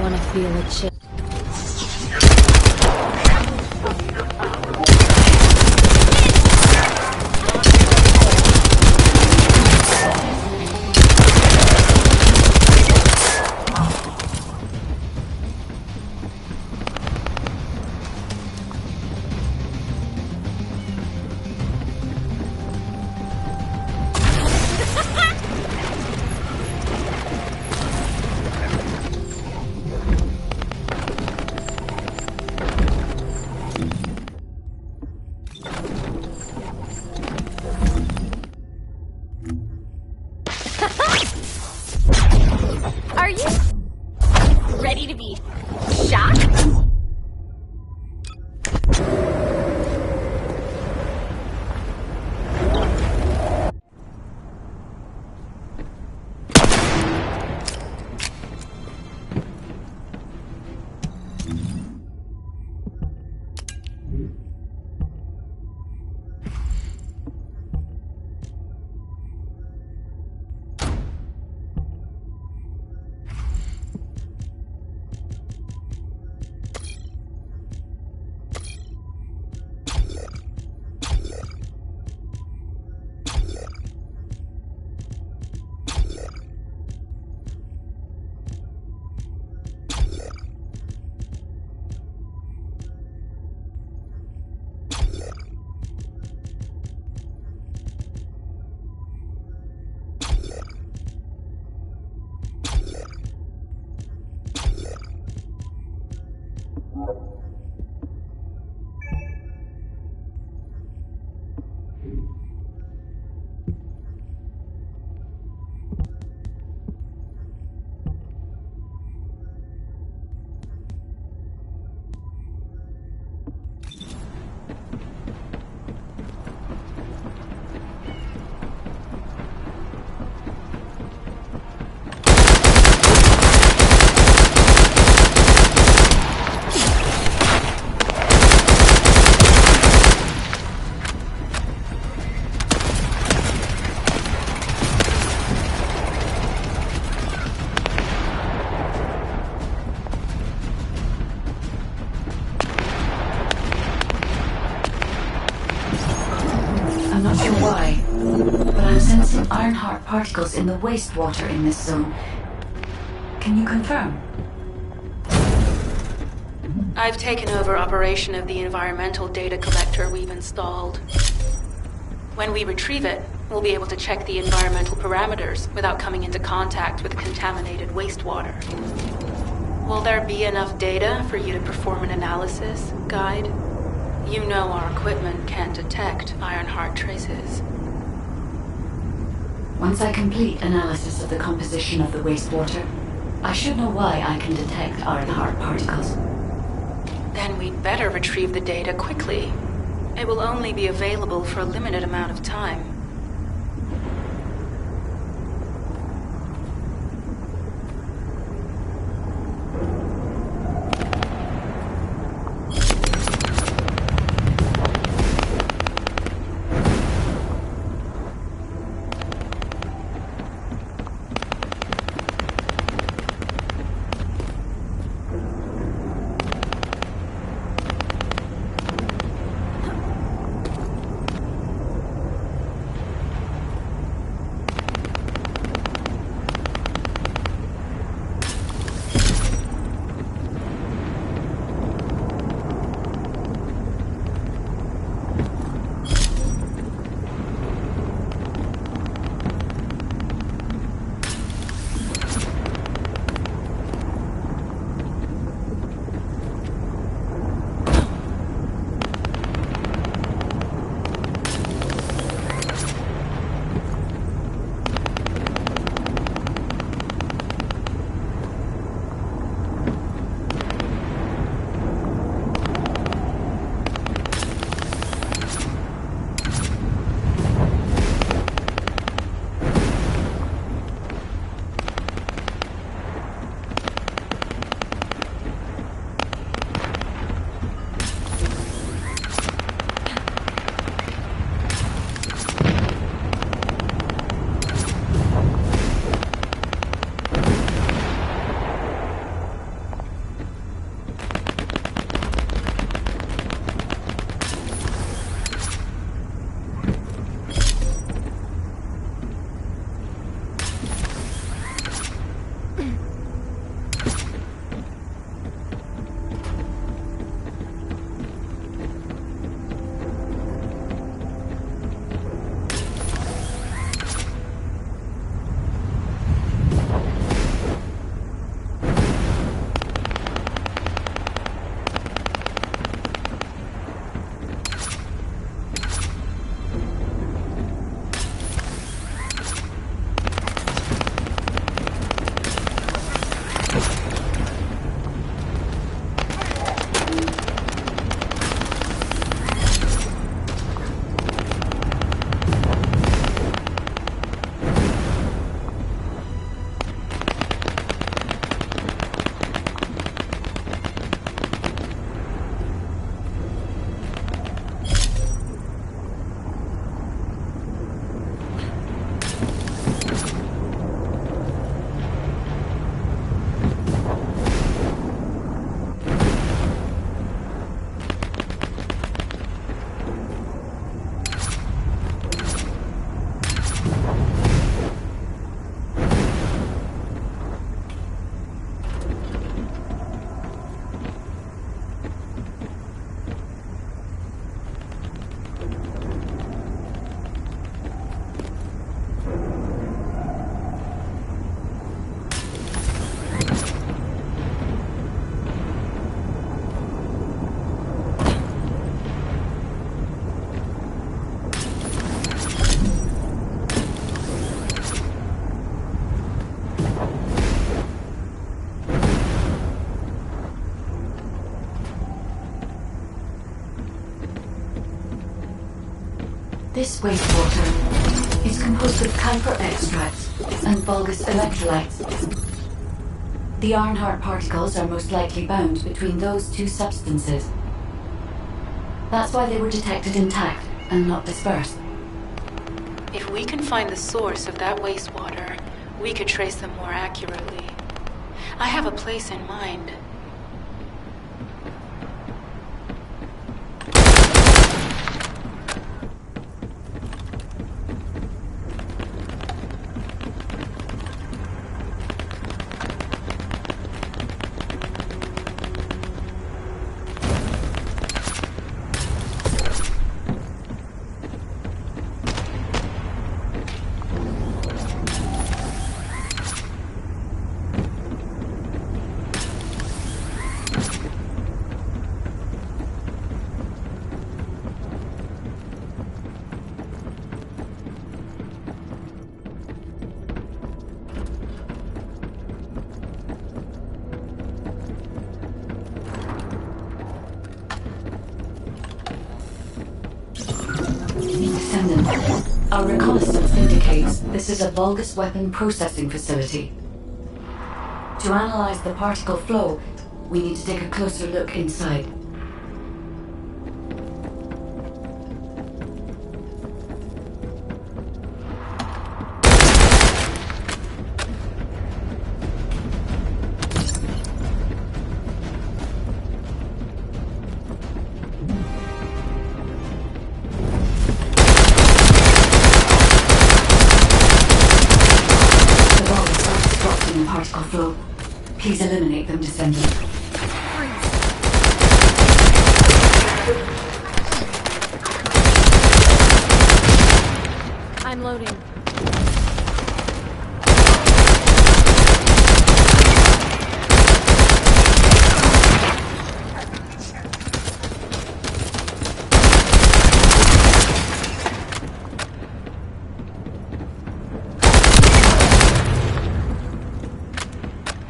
Wanna feel a chill? Are you ready to be shot? I'm not sure why, but I'm sensing Ironheart particles in the wastewater in this zone. Can you confirm? I've taken over operation of the environmental data collector we've installed. When we retrieve it, we'll be able to check the environmental parameters without coming into contact with contaminated wastewater. Will there be enough data for you to perform an analysis, Guide? You know our equipment can't detect Ironheart traces. Once I complete analysis of the composition of the wastewater, I should know why I can detect Ironheart particles. Then we'd better retrieve the data quickly. It will only be available for a limited amount of time. This wastewater is composed of Kuiper extracts and Vulgus electrolytes. The Ironheart particles are most likely bound between those two substances. That's why they were detected intact and not dispersed. If we can find the source of that wastewater, we could trace them more accurately. I have a place in mind. Our reconnaissance indicates this is a Vulgus weapon processing facility. To analyze the particle flow, we need to take a closer look inside. Particle flow. Please eliminate them, Descendant. I'm loading.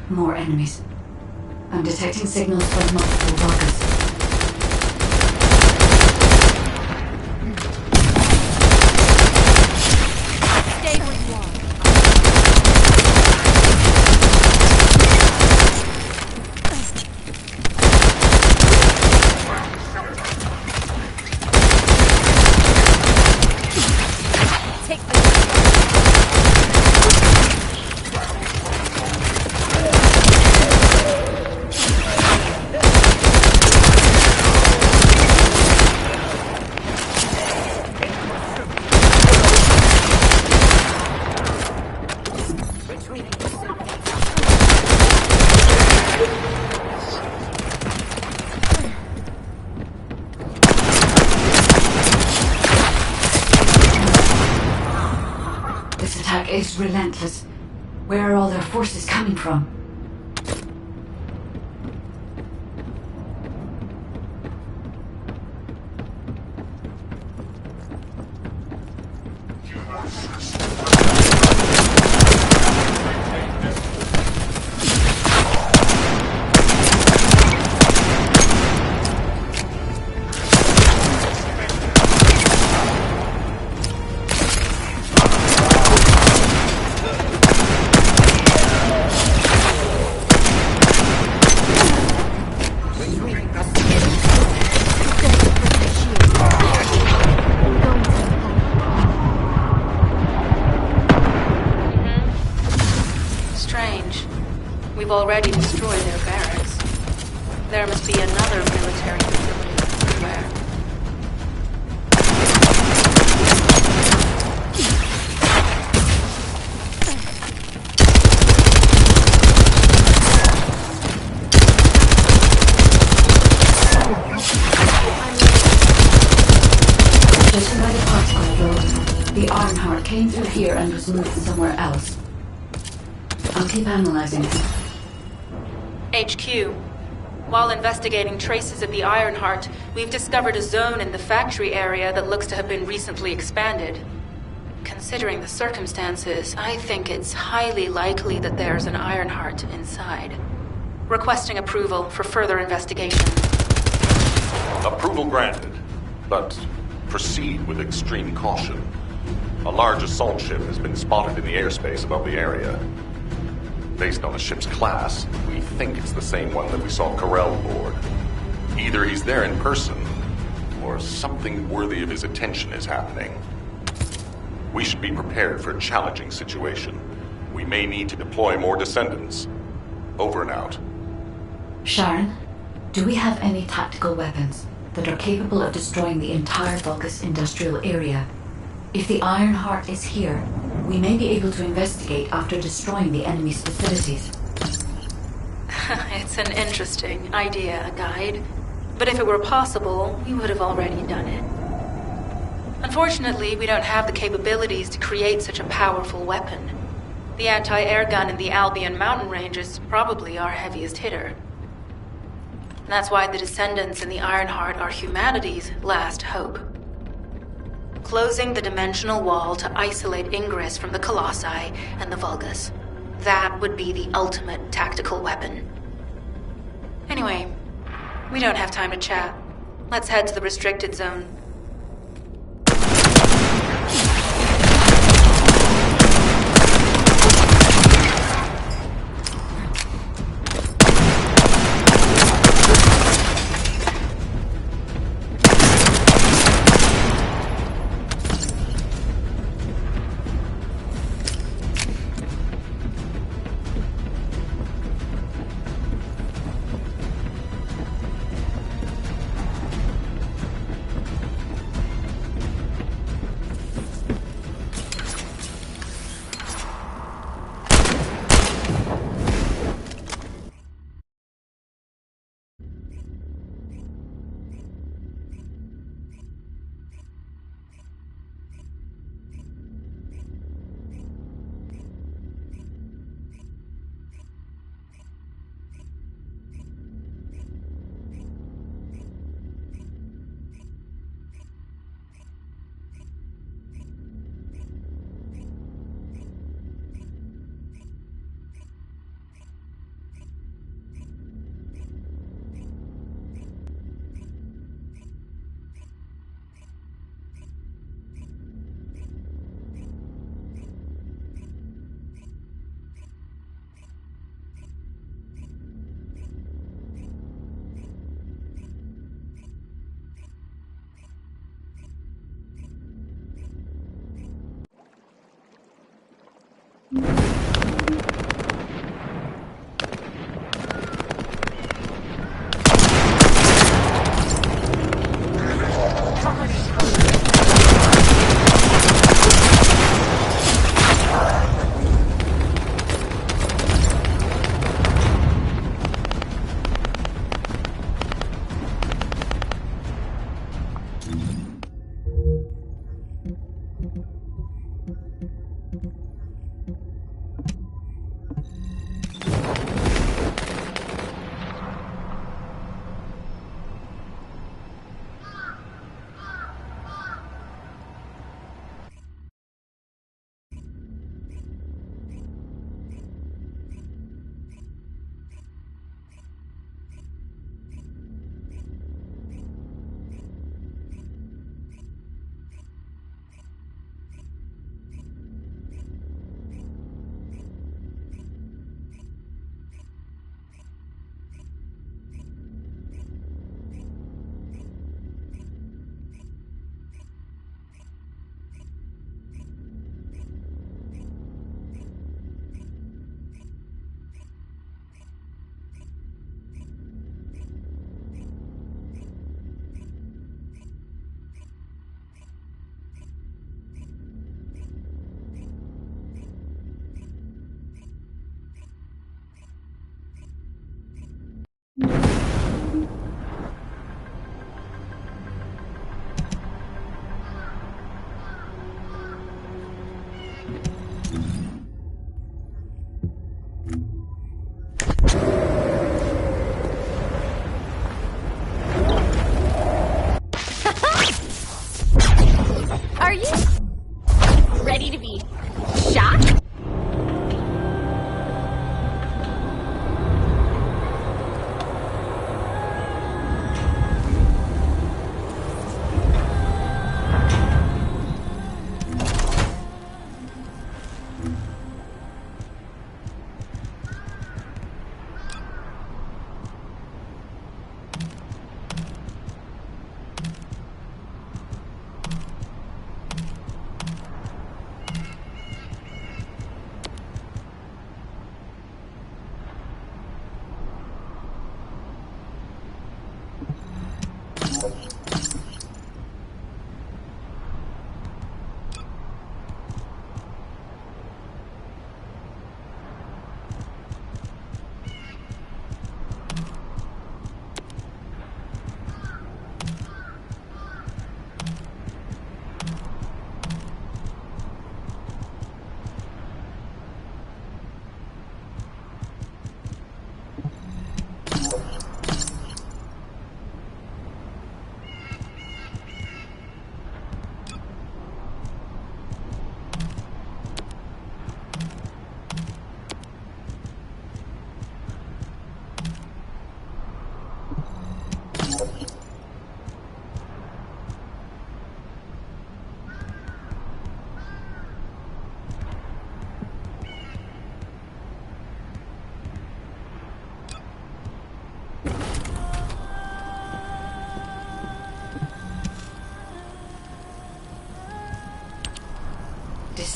More enemies. I'm detecting signals from multiple Vulgus. Stay where you are. Take this. This attack is relentless. Where are all their forces coming from? We've already destroyed their barracks. There must be another military facility somewhere. Judging by the particle flow, the Ironheart came through here and was moved somewhere else. I'll keep analyzing it. HQ. While investigating traces of the Ironheart, we've discovered a zone in the factory area that looks to have been recently expanded. Considering the circumstances, I think it's highly likely that there's an Ironheart inside. Requesting approval for further investigation. Approval granted. But Proceed with extreme caution. A large assault ship has been spotted in the airspace above the area. Based on the ship's class, we think it's the same one that we saw Carell board. Either he's there in person, or something worthy of his attention is happening. We should be prepared for a challenging situation. We may need to deploy more descendants. Over and out. Sharon, do we have any tactical weapons that are capable of destroying the entire Vulgus industrial area? If the Ironheart is here, we may be able to investigate after destroying the enemy's facilities. It's an interesting idea, Guide. But if it were possible, we would have already done it. Unfortunately, we don't have the capabilities to create such a powerful weapon. The anti-air gun in the Albion mountain range is probably our heaviest hitter. And that's why the Descendants in the Ironheart are humanity's last hope. Closing the dimensional wall to isolate ingress from the Colossi and the Vulgus. That would be the ultimate tactical weapon. Anyway, we don't have time to chat. Let's head to the restricted zone.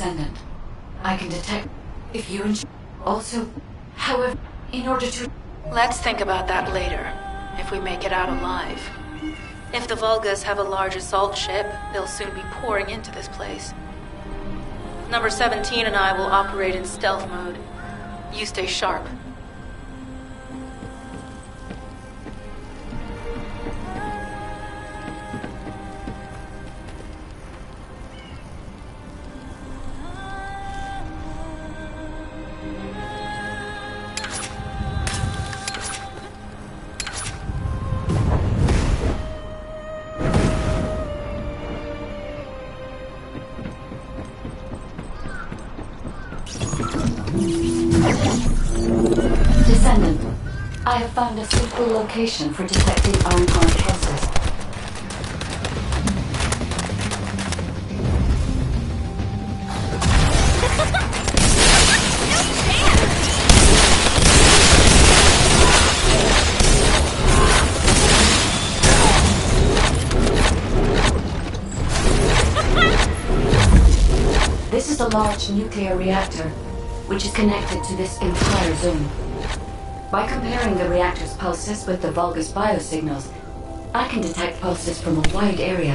Descendant. I can detect if you and also, however, in order to... Let's think about that later, if we make it out alive. If the Vulgas have a large assault ship, they'll soon be pouring into this place. Number 17 and I will operate in stealth mode. You stay sharp. Descendant, I have found a suitable location for detecting Ironheart houses. This is a large nuclear reactor, which is connected to this entire zone. By comparing the reactor's pulses with the Vulgus biosignals, I can detect pulses from a wide area.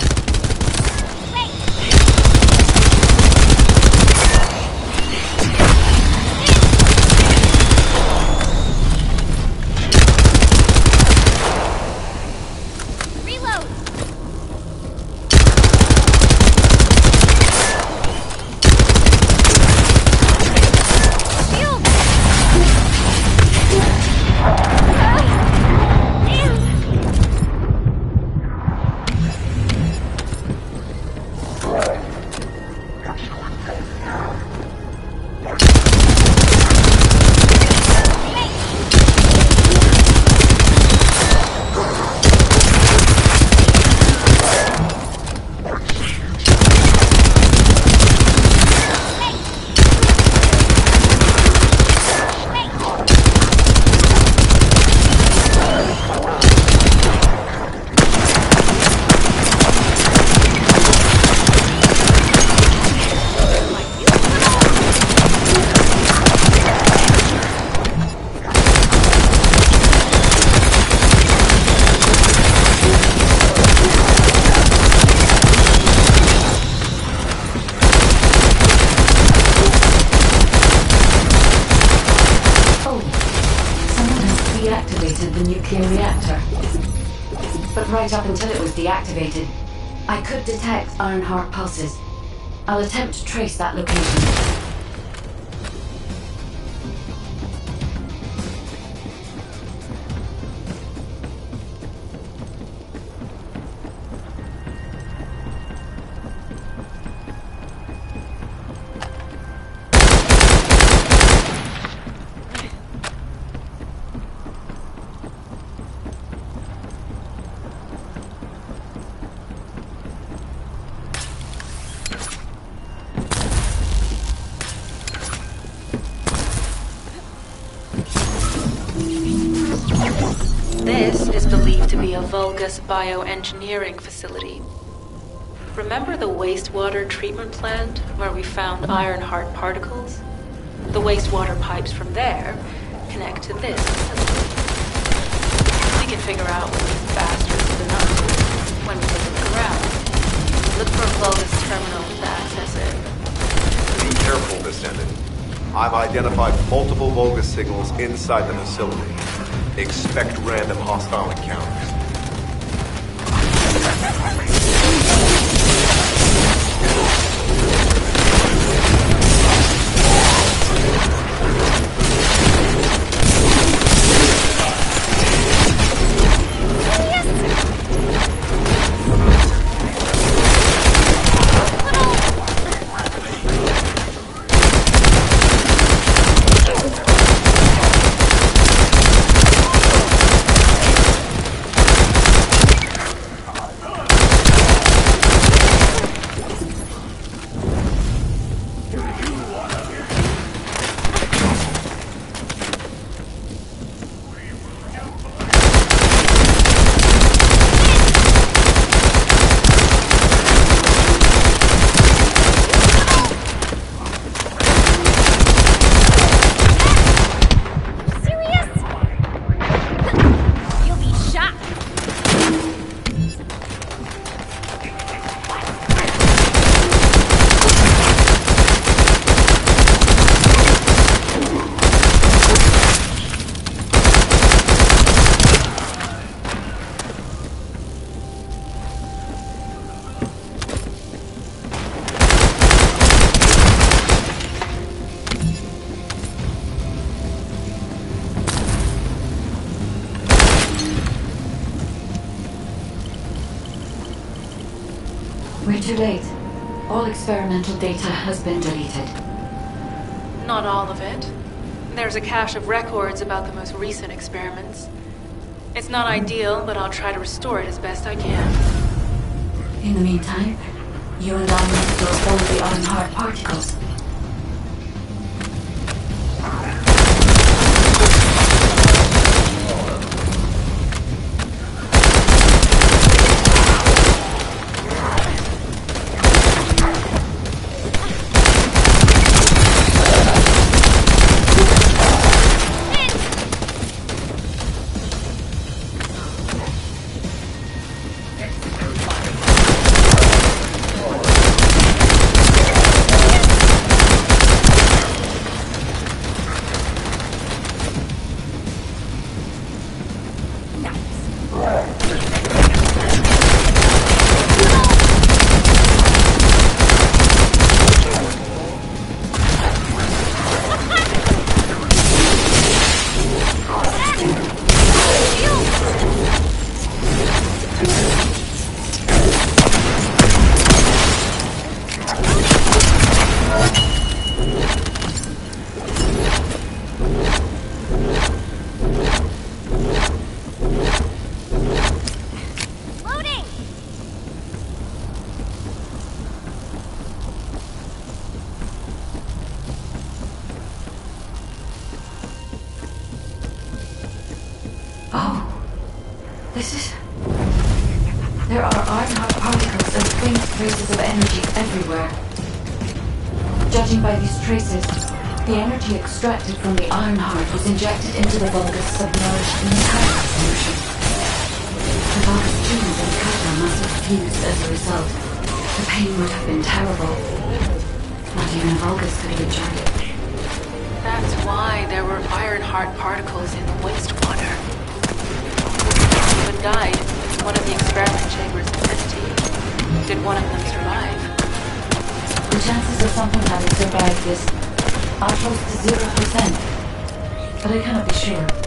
Right up until it was deactivated, I could detect Ironheart pulses. I'll attempt to trace that location. This is believed to be a Vulgus bioengineering facility. Remember the wastewater treatment plant where we found Ironheart particles? The wastewater pipes from there connect to this facility. We can figure out what these bastards have been up to when we look around. Look for a Vulgus terminal to access it. Be careful, Descendant. I've identified multiple Vulgus signals inside the facility. Expect random hostile encounters. We're too late. All experimental data has been deleted. Not all of it. There's a cache of records about the most recent experiments. It's not ideal, but I'll try to restore it as best I can. In the meantime, you and I must go follow the Ironheart particles. There are Ironheart particles and faint traces of energy everywhere. Judging by these traces, the energy extracted from the Ironheart was injected into the Vulgus submerged in the Kyber solution. The Vulgus genes and Kyber must have fused as a result. The pain would have been terrible. Not even a Vulgus could have endured it. That's why there were Ironheart particles in the wastewater. When died, one of the experiment chambers in ST. Did one of them survive? The chances of something having survived this are close to 0%. But I cannot be sure.